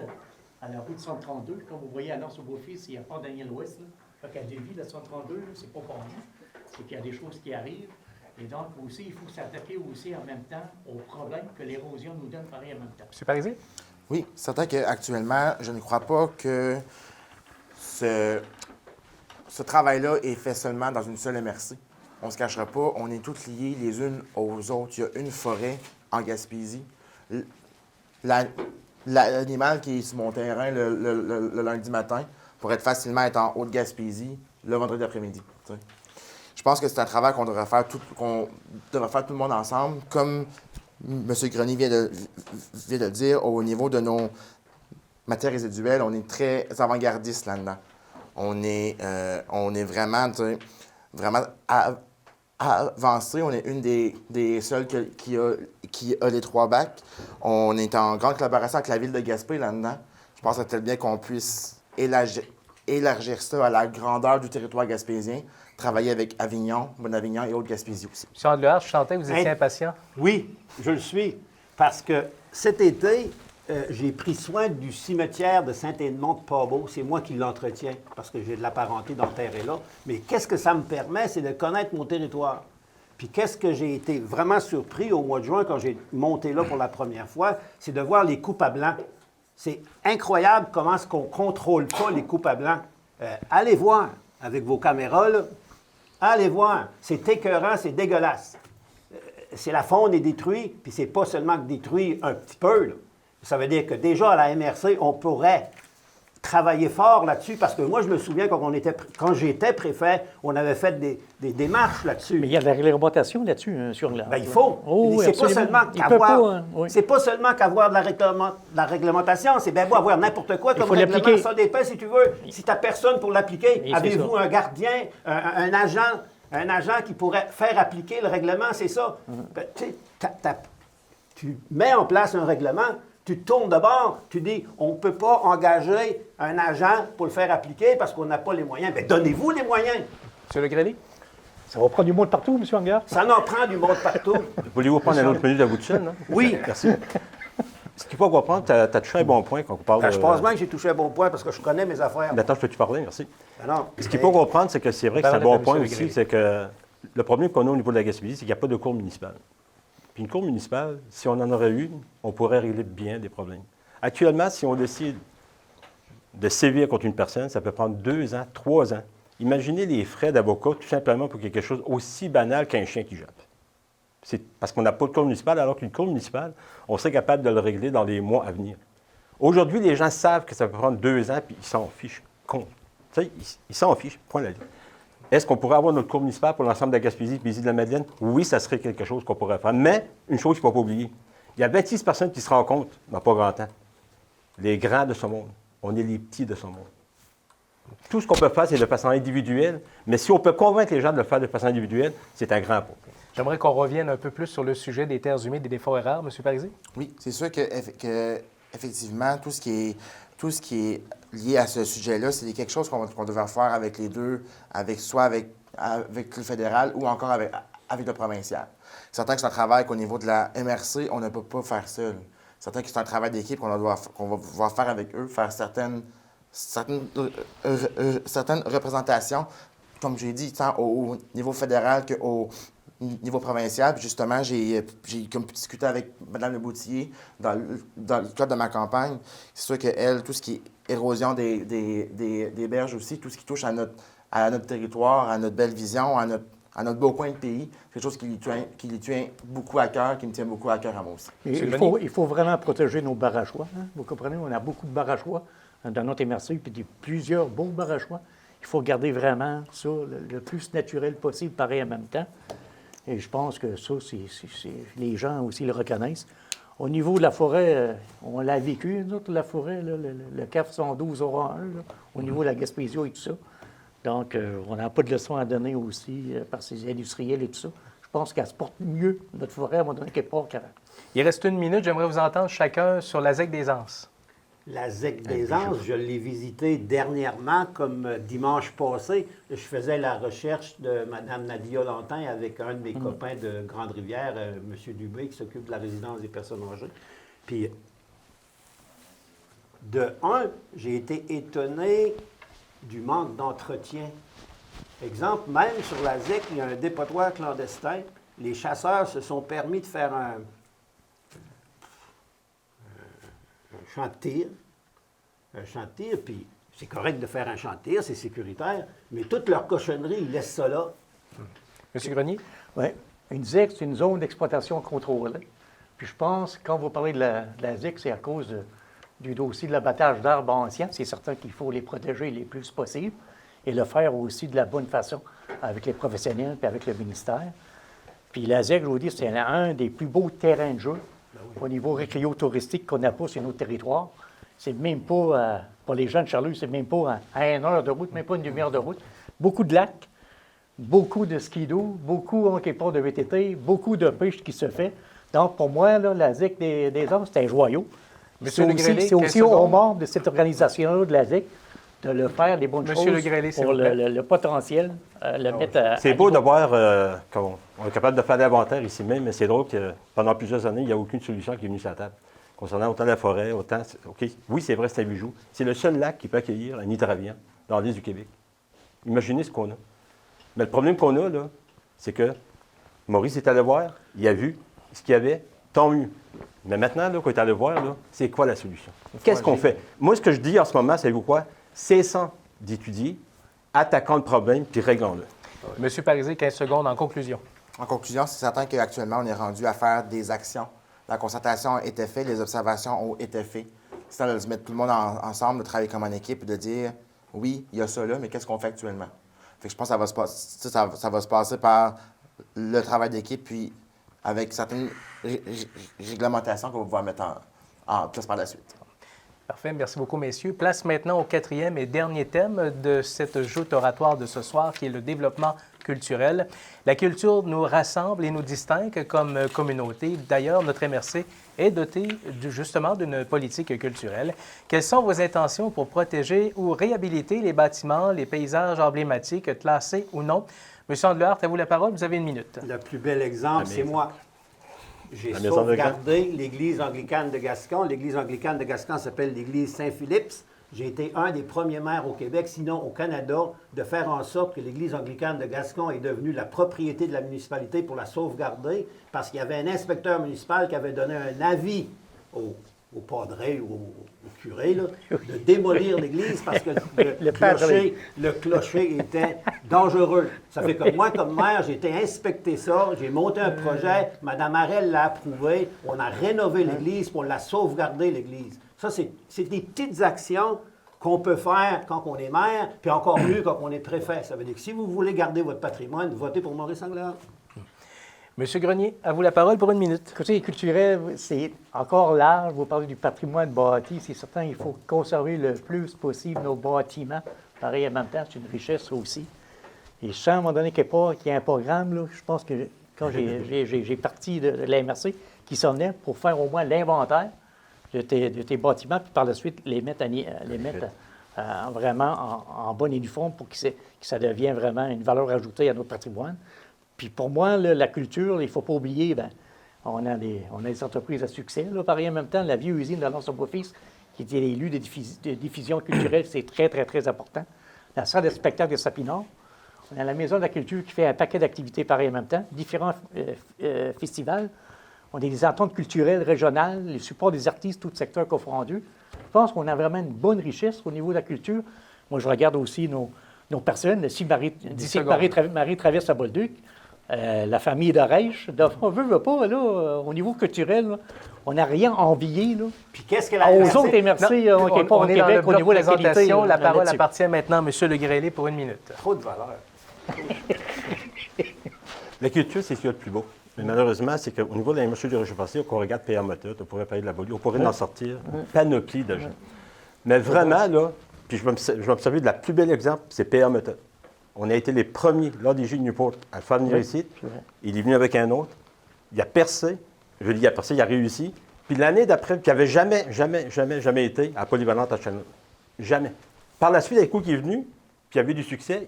à la route 132. Comme vous voyez à Nord-sur-Beaufils, il n'y a pas Daniel Ouest. Fait qu'à Lévis, la 132, c'est pas pour nous. C'est qu'il y a des choses qui arrivent. Et donc aussi, il faut s'attaquer aussi en même temps aux problèmes que l'érosion nous donne pareil en même temps. M. Parisé? Oui, c'est certain qu'actuellement, je ne crois pas que ce travail-là est fait seulement dans une seule MRC. On ne se cachera pas, on est tous liés les unes aux autres. Il y a une forêt en Gaspésie. L'animal qui est sur mon terrain le lundi matin pourrait facilement être en Haute-Gaspésie le vendredi après-midi. T'sais. Je pense que c'est un travail qu'on devrait faire tout le monde ensemble, comme M. Grenier vient de le dire, au niveau de nos matières résiduelles, on est très avant-gardiste là-dedans. On est vraiment avancé. On est une des seules qui a les 3 bacs. On est en grande collaboration avec la ville de Gaspé là-dedans. Je pense que c'est bien qu'on puisse élargir ça à la grandeur du territoire gaspésien, travailler avec Avignon, Bon-Avignon et Haute-Gaspésie aussi. M. Andlehart, je sentais que vous étiez impatient. Oui, je le suis, parce que cet été, j'ai pris soin du cimetière de Saint-Édmond-de-Pabot. C'est moi qui l'entretiens, parce que j'ai de la parenté dans le terrain-là. Mais qu'est-ce que ça me permet, c'est de connaître mon territoire. Puis qu'est-ce que j'ai été vraiment surpris au mois de juin, quand j'ai monté là pour la première fois, c'est de voir les coupes à blanc. C'est incroyable comment est-ce qu'on ne contrôle pas les coupes à blanc. Allez voir avec vos caméras, là. Allez voir. C'est écœurant, c'est dégueulasse. C'est la faune est détruite, puis c'est pas seulement détruit un petit peu, là. Ça veut dire que déjà, à la MRC, on pourrait travailler fort là-dessus, parce que moi, je me souviens, quand j'étais préfet, on avait fait des démarches là-dessus. Mais il y a de la réglementation là-dessus, sur la... Bien, il faut. Oh, oui, c'est pas absolument. seulement c'est pas seulement qu'avoir de la réglementation, c'est bien beau avoir n'importe quoi comme règlement, ça dépend si tu veux. Si tu n'as personne pour l'appliquer, avez-vous un gardien, un agent qui pourrait faire appliquer le règlement, c'est ça. Ben, tu mets en place un règlement, tu tournes de bord, tu dis, on ne peut pas engager un agent pour le faire appliquer parce qu'on n'a pas les moyens. Bien, donnez-vous les moyens. M. Legrelli? Ça va prendre du monde partout, M. Angard? Ça en prend du monde partout. Voulez-vous prendre un autre minute à bout de chaîne? Oui. Merci. Ce qu'il faut comprendre, tu as touché un bon point quand on parle Ben, je pense bien que j'ai touché un bon point parce que je connais mes affaires. Maintenant, je peux-tu parler? Merci. Ben non. Ce qu'il faut comprendre, c'est que c'est vrai que c'est un bon point aussi, Legrelli. c'est que le problème qu'on a au niveau de la Gaspésie, c'est qu'il n'y a pas de cour municipale. Puis une cour municipale, si on en aurait eu, on pourrait régler bien des problèmes. Actuellement, si on décide de sévir contre une personne, ça peut prendre 2 ans, 3 ans. Imaginez les frais d'avocat tout simplement pour quelque chose aussi banal qu'un chien qui jappe. C'est parce qu'on n'a pas de cour municipale, alors qu'une cour municipale, on serait capable de le régler dans les mois à venir. Aujourd'hui, les gens savent que ça peut prendre 2 ans, puis ils s'en fichent. Tu sais, ils s'en fichent, point la ligne. Est-ce qu'on pourrait avoir notre cour municipale pour l'ensemble de la Gaspésie et de la Madeleine? Oui, ça serait quelque chose qu'on pourrait faire. Mais, une chose qu'il ne faut pas oublier, il y a 26 personnes qui se rencontrent dans pas grand temps. Les grands de ce monde. On est les petits de ce monde. Tout ce qu'on peut faire, c'est de façon individuelle. Mais si on peut convaincre les gens de le faire de façon individuelle, c'est un grand pas. J'aimerais qu'on revienne un peu plus sur le sujet des terres humides et des forêts rares, M. Parisé. Oui, c'est sûr que effectivement, tout ce qui est lié à ce sujet-là, c'est quelque chose qu'on devrait faire avec les deux, soit avec le fédéral ou encore avec le provincial. C'est certain que c'est un travail qu'au niveau de la MRC, on ne peut pas faire seul. C'est certain que c'est un travail d'équipe qu'on va pouvoir faire avec eux, faire certaines représentations, comme j'ai dit, tant au niveau fédéral qu'au niveau provincial. Puis justement, j'ai comme discuté avec Mme Leboutillier dans le cadre de ma campagne. C'est sûr qu'elle, tout ce qui est érosion des berges aussi, tout ce qui touche à notre territoire, à notre belle vision, à notre beau coin de pays, c'est quelque chose qui lui tient beaucoup à cœur, qui me tient beaucoup à cœur à moi aussi. Il faut vraiment protéger nos barachois. Hein? Vous comprenez, on a beaucoup de barachois dans notre MRC, puis plusieurs beaux barachois. Il faut garder vraiment ça le plus naturel possible, pareil en même temps. Et je pense que ça, les gens aussi le reconnaissent. Au niveau de la forêt, on l'a vécu, nous autres, la forêt, là, le CAF 112 aura 1, là, au niveau de la Gaspésie et tout ça. Donc, on n'a pas de leçons à donner aussi par ces industriels et tout ça. Je pense qu'elle se porte mieux, notre forêt, à un moment donné, quelque part qu'avant. Il reste 1 minute. J'aimerais vous entendre chacun sur la ZEC des Anses. La ZEC des Anses, je l'ai visitée dernièrement, comme dimanche passé. Je faisais la recherche de Mme Nadia Lantin avec un de mes copains de Grande-Rivière, M. Dubé, qui s'occupe de la résidence des personnes âgées. Puis, j'ai été étonné du manque d'entretien. Exemple, même sur la ZEC, il y a un dépotoir clandestin les chasseurs se sont permis de faire un champ de tir. Un champ de tir, puis c'est correct de faire un champ de tir, c'est sécuritaire, mais toute leur cochonnerie, ils laissent ça là. Monsieur Grenier? Oui. Une ZIC, c'est une zone d'exploitation contrôlée. Puis je pense, quand vous parlez de la ZIC, c'est à cause du dossier de l'abattage d'arbres anciens. C'est certain qu'il faut les protéger le plus possible et le faire aussi de la bonne façon avec les professionnels et avec le ministère. Puis la ZIC, je vous dis, c'est un des plus beaux terrains de jeu au niveau récréo-touristique qu'on n'a pas sur notre territoire. C'est même pas, pour les gens de Charlevoix, c'est même pas à 1 heure de route, même pas une demi-heure de route. Beaucoup de lacs, beaucoup de ski-d'eau, beaucoup en quelque part de VTT, beaucoup de pêche qui se fait. Donc, pour moi, là, la ZIC des Hommes, c'est un joyau. Monsieur C'est Le Grellet, aussi 15 aux secondes. membres de cette organisation-là de la ZIC de le faire des bonnes Monsieur choses Le Grellet, s'il pour vous plaît. le potentiel, le mettre à C'est beau niveau. de voir qu'on est capable de faire l'inventaire ici même, mais c'est drôle que pendant plusieurs années, il n'y a aucune solution qui est venue sur la table. Concernant autant la forêt, autant. OK, oui, c'est vrai, c'est un bijou. C'est le seul lac qui peut accueillir un hydravion dans l'île du Québec. Imaginez ce qu'on a. Mais le problème qu'on a, là, c'est que Maurice est allé voir, il a vu ce qu'il y avait, tant mieux. Mais maintenant, là, qu'on est allé voir, là, c'est quoi la solution? Qu'est-ce qu'on fait? Moi, ce que je dis en ce moment, savez-vous quoi? Cessons d'étudier, attaquons le problème, puis réglons-le. Monsieur Parisé, 15 secondes en conclusion. En conclusion, c'est certain qu'actuellement, on est rendu à faire des actions. La concertation a été faite, les observations ont été faites. C'est temps de se mettre tout le monde ensemble, de travailler comme une équipe et de dire, oui, il y a ça là, mais qu'est-ce qu'on fait actuellement? Fait que je pense que ça va se passer par le travail d'équipe, puis avec certaines réglementations qu'on va pouvoir mettre en place par la suite. Parfait. Merci beaucoup, messieurs. Place maintenant au 4e et dernier thème de cette joute oratoire de ce soir, qui est le développement culturel. La culture nous rassemble et nous distingue comme communauté. D'ailleurs, notre MRC est doté justement d'une politique culturelle. Quelles sont vos intentions pour protéger ou réhabiliter les bâtiments, les paysages emblématiques, classés ou non? Monsieur Andlehart, à vous la parole. Vous avez une minute. Le plus bel exemple, c'est moi. J'ai La maison de sauvegardé l'église anglicane de Gascon. L'église anglicane de Gascon s'appelle l'église Saint-Philippe. J'ai été un des premiers maires au Québec, sinon au Canada, de faire en sorte que l'église anglicane de Gascon est devenue la propriété de la municipalité pour la sauvegarder, parce qu'il y avait un inspecteur municipal qui avait donné un avis au padré ou au curé là, de démolir l'église parce que le clocher était dangereux. Ça fait que moi, comme maire, j'ai été inspecter ça, j'ai monté un projet, Mme Harel l'a approuvé, on a rénové l'église pour la sauvegarder, l'église. Ça, c'est des petites actions qu'on peut faire quand on est maire, puis encore mieux quand on est préfet. Ça veut dire que si vous voulez garder votre patrimoine, votez pour Maurice Andlehart. Monsieur Grenier, à vous la parole pour une minute. Côté culturel, c'est encore large. Vous parlez du patrimoine bâti. C'est certain qu'il faut conserver le plus possible nos bâtiments. Pareil, en même temps, c'est une richesse aussi. Et je sens, à un moment donné, qu'il y a un programme, là, je pense que quand j'ai parti de la MRC, qui s'en venait pour faire au moins l'inventaire de tes bâtiments, puis par la suite, les mettre vraiment en bonne et due forme pour que ça devienne vraiment une valeur ajoutée à notre patrimoine. Puis pour moi, là, la culture, il ne faut pas oublier, on a des entreprises à succès. Là, pareil, en même temps, la vieille usine de l'Alliance-Beau-Fils, qui était les lieux de diffusion culturelle, c'est très, très, très important. La salle de spectacle de Sapinard. On a la Maison de la culture qui fait un paquet d'activités pareil en même temps, différents festivals. On a des ententes culturelles régionales, les supports des artistes, tout secteur confondus. Je pense qu'on a vraiment une bonne richesse au niveau de la culture. Moi, je regarde aussi nos personnes, d'ici Marie traverse à Bolduc. La famille de Reich, on veut pas, là, au niveau culturel, là, on n'a rien envié. Là. Puis qu'est-ce qu'elle a aux autres MRC, On est dans le au bloc niveau de la qualité. présentation. La parole là-dessus. appartient maintenant à M. Le Grellet pour une minute. Trop de valeur. La culture, c'est ce qu'il y a de plus beau. Mais malheureusement, c'est qu'au niveau de la MRC du Région-Passé, on regarde PA Motote, on pourrait parler de la Beaulieu, on pourrait en sortir une panoplie de gens. Mais vraiment, là, puis je vais observer de la plus belle exemple, c'est PA Motote. On a été les premiers, lors des Jeux de Newport, à le faire venir ici. Il est venu avec un autre. Il a percé. Je dis, il a percé, il a réussi. Puis l'année d'après, qui n'avait jamais été à Polyvalente à Channel. Jamais. Par la suite, avec coup qui est venu, puis il y avait du succès,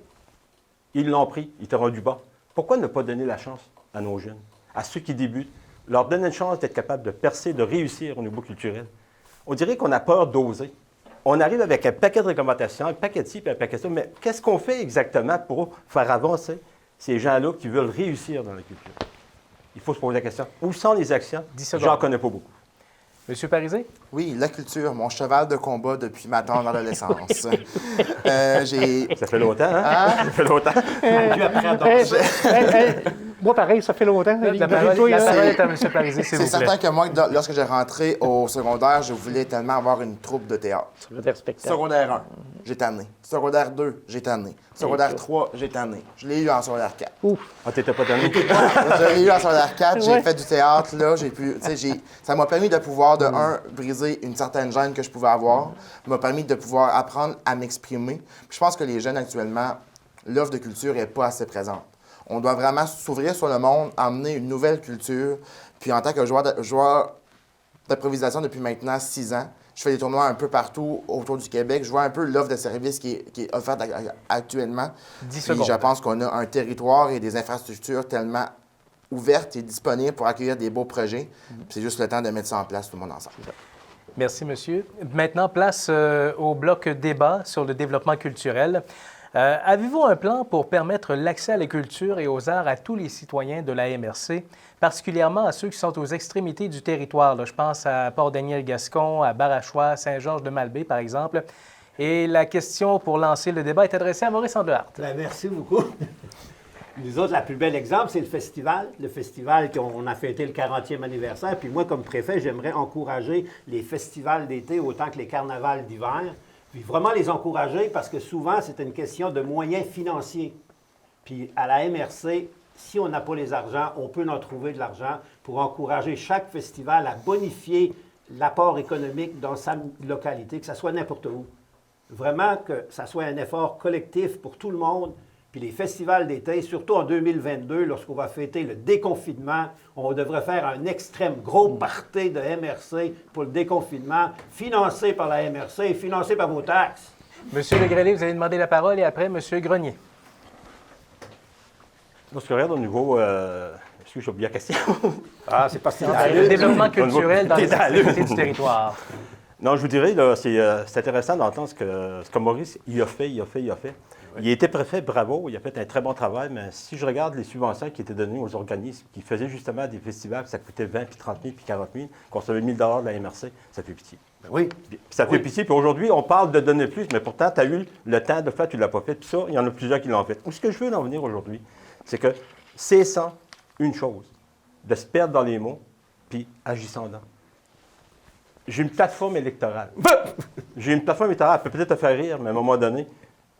ils l'ont pris. Ils étaient rendus bas. Pourquoi ne pas donner la chance à nos jeunes, à ceux qui débutent, leur donner une chance d'être capable de percer, de réussir au niveau culturel? On dirait qu'on a peur d'oser. On arrive avec un paquet de recommandations, un paquet de ci, puis un paquet de ça, mais qu'est-ce qu'on fait exactement pour faire avancer ces gens-là qui veulent réussir dans la culture? il faut se poser la question. Où sont les actions? 10 secondes. J'en connais pas beaucoup. Monsieur Parisé? Oui, la culture, mon cheval de combat depuis ma tendre adolescence. J'ai... Ça fait longtemps, hein? Ah. Ça fait longtemps. Dieu après à danser. Moi, pareil, ça fait longtemps. La parole est à M. Parisé, s'il C'est vous plaît. certain que moi, lorsque j'ai rentré au secondaire, je voulais tellement avoir une troupe de théâtre. Secrétaire spectacle. Secondaire 1, j'ai tanné. Secondaire 2, j'ai tanné. Secondaire 3, j'ai tanné. Je l'ai eu en secondaire 4. Ah, t'étais pas tanné? Je l'ai eu en secondaire 4, j'ai Ouais. fait du théâtre, là, j'ai pu, tu sais, ça m'a permis de pouvoir, de un, briser une certaine gêne que je pouvais avoir, m'a permis de pouvoir apprendre à m'exprimer. Puis je pense que les jeunes actuellement, l'offre de culture n'est pas assez présente. On doit vraiment s'ouvrir sur le monde, emmener une nouvelle culture. Puis en tant que joueur d'improvisation depuis maintenant 6 ans, je fais des tournois un peu partout autour du Québec. Je vois un peu l'offre de services qui est offerte actuellement. 10 Puis secondes. je pense qu'on a un territoire et des infrastructures tellement ouvertes et disponibles pour accueillir des beaux projets. Puis c'est juste le temps de mettre ça en place tout le monde ensemble. Merci, monsieur. Maintenant, place au bloc débat sur le développement culturel. Avez-vous un plan pour permettre l'accès à la culture et aux arts à tous les citoyens de la MRC, particulièrement à ceux qui sont aux extrémités du territoire? Là, je pense à Port-Daniel-Gascon, à Barachois, Saint-Georges-de-Malbaie, par exemple. Et la question pour lancer le débat est adressée à Maurice Andehart. Ben, merci beaucoup. Nous autres, la plus belle exemple, c'est le festival. Le festival qu'on a fêté le 40e anniversaire. Puis moi, comme préfet, j'aimerais encourager les festivals d'été autant que les carnavals d'hiver. Puis vraiment les encourager parce que souvent, c'est une question de moyens financiers. Puis à la MRC, si on n'a pas les argents, on peut en trouver de l'argent pour encourager chaque festival à bonifier l'apport économique dans sa localité, que ça soit n'importe où. Vraiment que ça soit un effort collectif pour tout le monde. Puis les festivals d'été, surtout en 2022, lorsqu'on va fêter le déconfinement, on devrait faire un extrême gros party de MRC pour le déconfinement, financé par la MRC et financé par vos taxes. Monsieur Legrelais, vous allez demander la parole et après, Monsieur Grenier. Lorsque je regarde au niveau... Est-ce que j'ai oublié la question? Ah, c'est parce que Le développement culturel dans les extrémités du territoire. Non, je vous dirais, là, c'est intéressant d'entendre ce que Maurice il a fait. Il a été préfet, bravo, il a fait un très bon travail, mais si je regarde les subventions qui étaient données aux organismes qui faisaient justement des festivals, ça coûtait 20, puis 30 000, puis 40 000, qu'on recevait 1 000 de la MRC, ça fait pitié. oui. Puis ça fait pitié, puis aujourd'hui, on parle de donner plus, mais pourtant, tu as eu le temps de le faire, tu ne l'as pas fait, puis ça, il y en a plusieurs qui l'ont fait. Où ce que je veux en venir aujourd'hui, c'est que cessant une chose, de se perdre dans les mots, puis agissant dans. J'ai une plateforme électorale. J'ai une plateforme électorale, elle peut peut-être te faire rire, mais à un moment donné,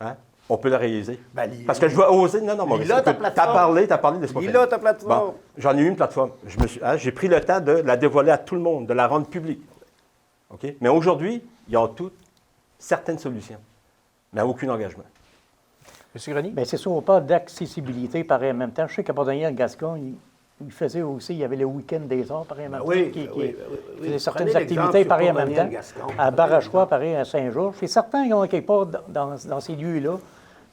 hein, on peut la réaliser. Parce que je vais oser. Non, Maurice. Lis-la, ta Tu plateforme. as parlé de ce Lis-la, ta plateforme. Bon, j'en ai eu une plateforme. J'ai pris le temps de la dévoiler à tout le monde, de la rendre publique. OK? Mais aujourd'hui, ils ont toutes certaines solutions, mais aucun engagement. Monsieur Grenier? Bien, c'est sûr, on parle d'accessibilité pareil en même temps. Je sais qu'à Port-Daniel-Gascon, il faisait aussi, il y avait le week-end des arts pareil en même temps, qui faisait certaines Prenez activités l'exemple pareil en sur même temps. Port-Daniel-Gascon. À Barachois, pareil à Saint-Georges. C'est certain qu'ils ont quelque part dans ces lieux-là.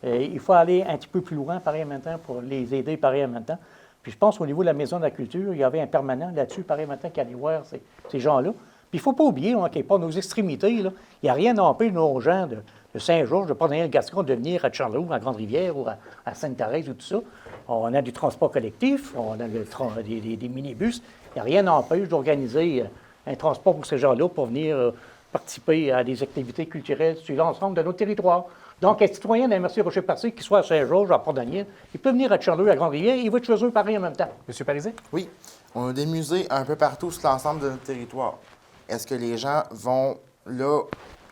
Il faut aller un petit peu plus loin pareil en même temps pour les aider pareil en même temps. Puis je pense qu'au niveau de la Maison de la Culture, il y avait un permanent là-dessus pareil en même temps qui allait voir ces gens-là. Puis il ne faut pas oublier, quelque part, nos extrémités. Là. Il n'y a rien à empêcher nos gens de Saint-Georges, de Port-Daniel-Gascon, de venir à Charlevoix, à Grande-Rivière ou à Sainte-Thérèse ou tout ça. On a du transport collectif, on a des minibus. Il n'y a rien à empêcher d'organiser un transport pour ces gens-là pour venir participer à des activités culturelles sur l'ensemble de notre territoire. Donc, un citoyen de la MRC Rocher-Parti, qui soit à Saint-Georges, à Port-Daniel, il peut venir à Charlevoix, à Grande-Rivière, il va être chez eux pareil en même temps. Monsieur Parisé? Oui, on a des musées un peu partout sur l'ensemble de notre territoire. Est-ce que les gens vont là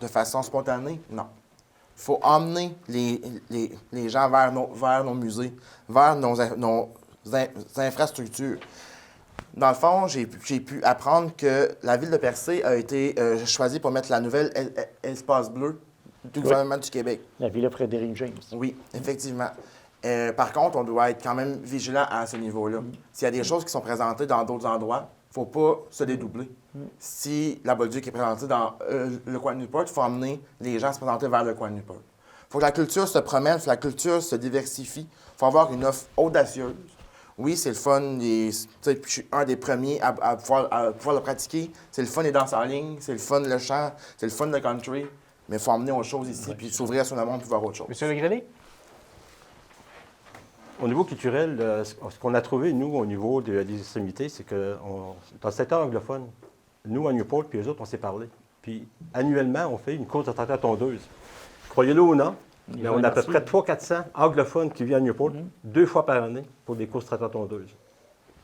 de façon spontanée? Non. Il faut emmener les gens vers nos musées, vers nos infrastructures. Dans le fond, j'ai pu apprendre que la ville de Percé a été choisie pour mettre la nouvelle espace bleu du gouvernement du Québec. La Villa Frédéric James. Oui, effectivement. Par contre, on doit être quand même vigilant à ce niveau-là. S'il y a des choses qui sont présentées dans d'autres endroits, il ne faut pas se dédoubler. Si la Bolduc est présentée dans le coin de Newport, il faut emmener les gens à se présenter vers le coin de Newport. Il faut que la culture se promène, il faut que la culture se diversifie. Il faut avoir une offre audacieuse. Oui, c'est le fun. Je suis un des premiers à pouvoir le pratiquer. C'est le fun les danses en ligne, c'est le fun le chant, c'est le fun le country. Mais il faut emmener autre chose ici, puis s'ouvrir sur le monde pour voir autre chose. Monsieur Legrelais? Au niveau culturel, ce qu'on a trouvé, nous, au niveau des extrémités, c'est que dans le secteur anglophone, nous, à Newport, puis eux autres, on s'est parlé. Puis annuellement, on fait une course de tracteurs tondeuses. Croyez-le ou non, mais on a à peu près 300-400 anglophones qui viennent à Newport 2 fois par année pour des courses de tracteurs tondeuses.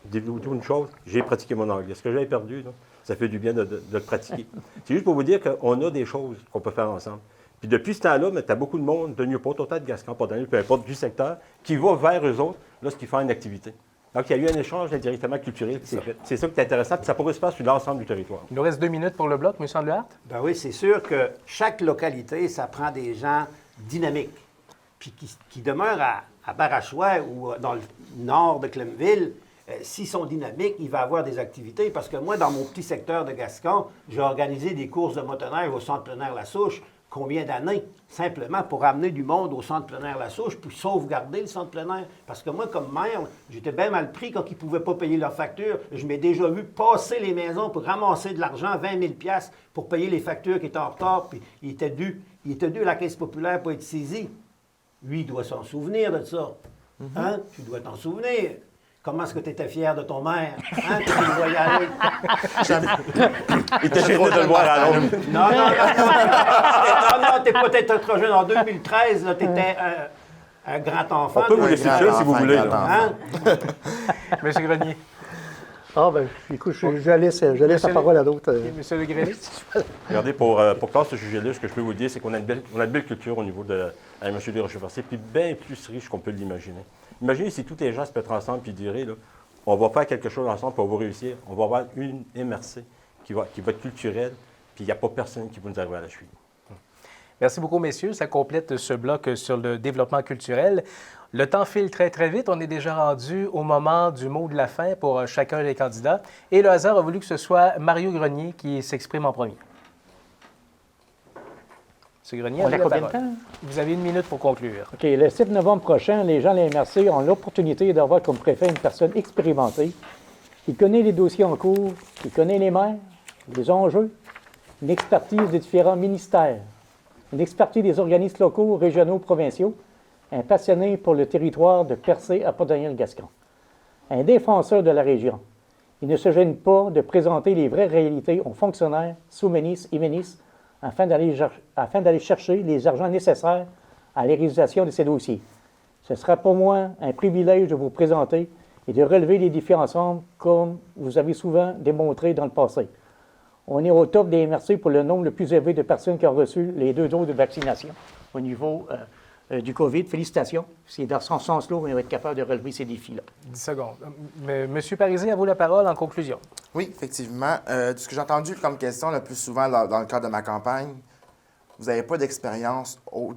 Dites-vous une chose, j'ai pratiqué mon anglais. Ce que j'avais perdu, là, ça fait du bien de le pratiquer. C'est juste pour vous dire qu'on a des choses qu'on peut faire ensemble. Puis depuis ce temps-là, tu as beaucoup de monde de Newport, autant de Gascon, peu importe du secteur, qui va vers eux autres lorsqu'ils font une activité. Donc, il y a eu un échange indirectement culturel qui s'est fait. C'est ça qui est intéressant, puis ça pourrait se faire sur l'ensemble du territoire. Il nous reste 2 minutes pour le bloc, M. Andlehart. Ben oui, c'est sûr que chaque localité, ça prend des gens dynamiques, puis qui demeurent à Barachois ou dans le nord de Clemville. S'ils sont dynamiques, il va y avoir des activités. Parce que moi, dans mon petit secteur de Gascon, j'ai organisé des courses de motoneige au Centre plein air La Souche. Combien d'années? Simplement pour amener du monde au Centre plein air La Souche, puis sauvegarder le Centre plein air. Parce que moi, comme maire, j'étais bien mal pris quand ils ne pouvaient pas payer leurs factures. Je m'ai déjà vu passer les maisons pour ramasser de l'argent, 20 000 $ pour payer les factures qui étaient en retard, puis il était dû à la Caisse populaire pour être saisi. Lui, il doit s'en souvenir de ça. Hein? Tu dois t'en souvenir. Comment est-ce que tu étais fier de ton maire? Hein? Tu le voyais aller. Il était gêné de le voir à l'autre. Non, t'es peut-être trop jeune. En 2013, tu étais un grand enfant. On peut vous l'expliquer si vous voulez. Hein? M. Grenier. Ah, bien, écoute, je laisse la parole à l'autre. Et M. Le Grenier. Regardez, pour clore ce sujet-là, ce que je peux vous dire, c'est qu'on a une belle culture au niveau de M. Desrochers-Mercier, puis bien plus riche qu'on peut l'imaginer. Imaginez si tous les gens se mettent ensemble et diraient, là, on va faire quelque chose ensemble, puis on va réussir. On va avoir une MRC qui va être culturelle, puis il n'y a pas personne qui va nous arriver à la cheville. Merci beaucoup, messieurs. Ça complète ce bloc sur le développement culturel. Le temps file très, très vite. On est déjà rendu au moment du mot de la fin pour chacun des candidats. Et le hasard a voulu que ce soit Mario Grenier qui s'exprime en premier. M. Grenier, vous avez 1 minute pour conclure. OK. Le 7 novembre prochain, les gens de la MRC ont l'opportunité d'avoir comme préfet une personne expérimentée qui connaît les dossiers en cours, qui connaît les maires, les enjeux, une expertise des différents ministères, une expertise des organismes locaux, régionaux, provinciaux, un passionné pour le territoire de Percé à Port-Daniel-Gascon, un défenseur de la région. Il ne se gêne pas de présenter les vraies réalités aux fonctionnaires, sous-ministres et ministres afin d'aller chercher les argents nécessaires à la réalisation de ces dossiers. Ce sera pour moi un privilège de vous présenter et de relever les défis ensemble comme vous avez souvent démontré dans le passé. On est au top des MRC pour le nombre le plus élevé de personnes qui ont reçu les 2 doses de vaccination au niveau du COVID. Félicitations. C'est dans ce sens-là qu'on va être capable de relever ces défis-là. 10 secondes. Monsieur Parisé, à vous la parole en conclusion. Oui, effectivement. De ce que j'ai entendu comme question le plus souvent dans le cadre de ma campagne, vous n'avez pas d'expérience au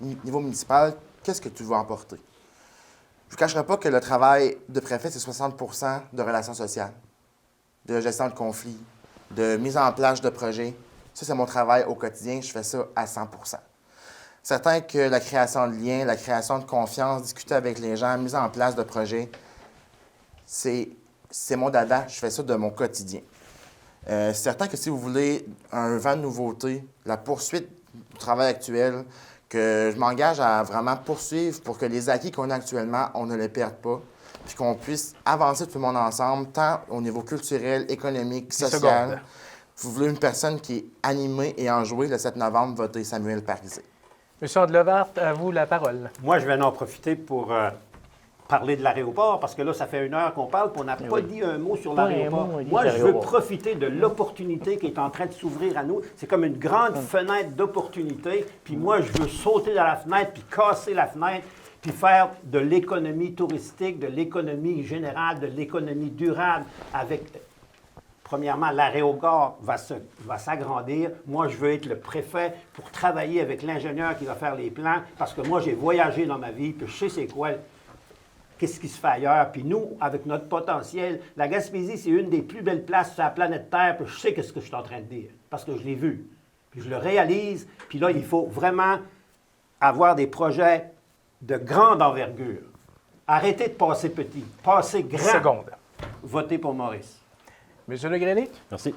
niveau municipal. Qu'est-ce que tu veux emporter? Je ne vous cacherai pas que le travail de préfet, c'est 60 % de relations sociales, de gestion de conflits, de mise en place de projets. Ça, c'est mon travail au quotidien. Je fais ça à 100 %. Certain que la création de liens, la création de confiance, discuter avec les gens, mise en place de projets, c'est mon dada. Je fais ça de mon quotidien. C'est certain que si vous voulez un vent de nouveauté, la poursuite du travail actuel, que je m'engage à vraiment poursuivre pour que les acquis qu'on a actuellement, on ne les perde pas, puis qu'on puisse avancer tout le monde ensemble, tant au niveau culturel, économique, social. Vous voulez une personne qui est animée et enjouée, le 7 novembre, votez Samuel Parisé. Monsieur Andlehart, à vous la parole. Moi, je vais en profiter pour parler de l'aéroport, parce que là, ça fait 1 heure qu'on parle, puis on n'a pas dit un mot sur l'aéroport. Moi, je veux profiter de l'opportunité qui est en train de s'ouvrir à nous. C'est comme une grande fenêtre d'opportunité, puis moi, je veux sauter dans la fenêtre, puis casser la fenêtre, puis faire de l'économie touristique, de l'économie générale, de l'économie durable avec... Premièrement, l'aérogare va s'agrandir. Moi, je veux être le préfet pour travailler avec l'ingénieur qui va faire les plans, parce que moi, j'ai voyagé dans ma vie, puis je sais c'est quoi, qu'est-ce qui se fait ailleurs. Puis nous, avec notre potentiel, la Gaspésie, c'est une des plus belles places sur la planète Terre, puis je sais ce que je suis en train de dire, parce que je l'ai vu. Puis je le réalise, puis là, il faut vraiment avoir des projets de grande envergure. Arrêtez de passer petit, passez grand. 10 secondes. Votez pour Maurice. Monsieur Le Grenier. Merci.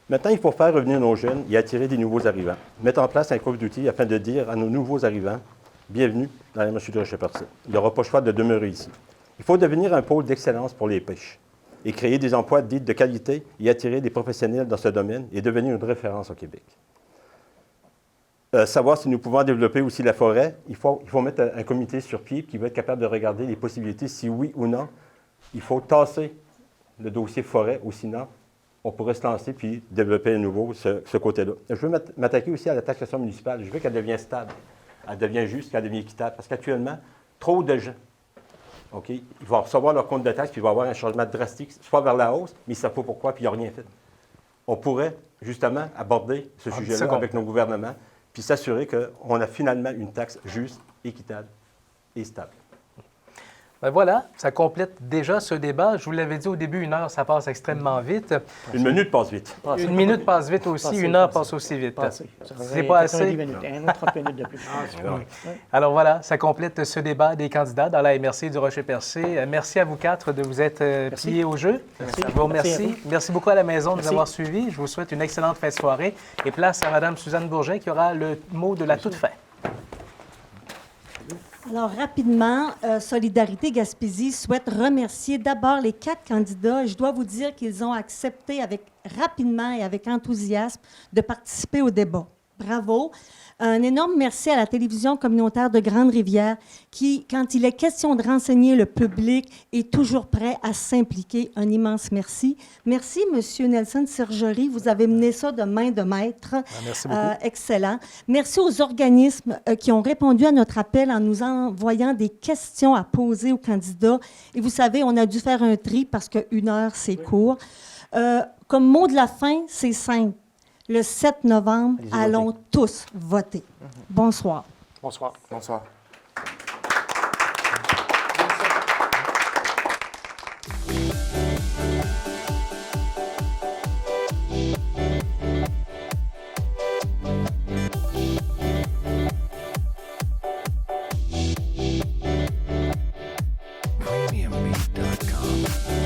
Maintenant, il faut faire revenir nos jeunes et attirer des nouveaux arrivants. Mettre en place un coffre d'outils afin de dire à nos nouveaux arrivants, bienvenue dans la MRC de Rocher-Percé. Il n'aura pas le choix de demeurer ici. Il faut devenir un pôle d'excellence pour les pêches et créer des emplois dits de qualité et attirer des professionnels dans ce domaine et devenir une référence au Québec. Savoir si nous pouvons développer aussi la forêt, il faut mettre un comité sur pied qui va être capable de regarder les possibilités, si oui ou non. Il faut tasser le dossier forêt, ou sinon, on pourrait se lancer puis développer à nouveau ce côté-là. Je veux m'attaquer aussi à la taxation municipale. Je veux qu'elle devienne stable, elle devienne juste, qu'elle devienne équitable. Parce qu'actuellement, trop de gens, OK, ils vont recevoir leur compte de taxe puis il va y avoir un changement drastique, soit vers la hausse, mais ils ne savent pas pourquoi puis il n'y a rien fait. On pourrait justement aborder ce sujet-là avec nos gouvernements puis s'assurer qu'on a finalement une taxe juste, équitable et stable. Ben voilà, ça complète déjà ce débat. Je vous l'avais dit au début, 1 heure, ça passe extrêmement vite. Une minute passe vite. Une minute passe vite aussi, 1 heure passe aussi vite. C'est pas assez. 90 minutes, un autre 30 minutes de plus. Alors voilà, ça complète ce débat des candidats dans la MRC du Rocher-Percé. Merci à vous 4 de vous être pliés au jeu. Merci. Je vous remercie. Merci beaucoup à la maison de nous Merci. avoir suivis. Je vous souhaite une excellente fin de soirée. Et place à Mme Suzanne Bourget qui aura le mot de la toute fin. Alors, rapidement, Solidarité Gaspésie souhaite remercier d'abord les 4 candidats. Je dois vous dire qu'ils ont accepté rapidement et avec enthousiasme de participer au débat. Bravo. Un énorme merci à la télévision communautaire de Grande-Rivière qui, quand il est question de renseigner le public, est toujours prêt à s'impliquer. Un immense merci. Merci, M. Nelson Sergerie. Vous avez mené ça de main de maître. Merci beaucoup. Excellent. Merci aux organismes qui ont répondu à notre appel en nous envoyant des questions à poser aux candidats. Et vous savez, on a dû faire un tri parce que 1 heure, c'est court. Comme mot de la fin, c'est simple. Le 7 novembre, allons tous voter. Bonsoir. Bonsoir. Bonsoir. Premiumbeat.com.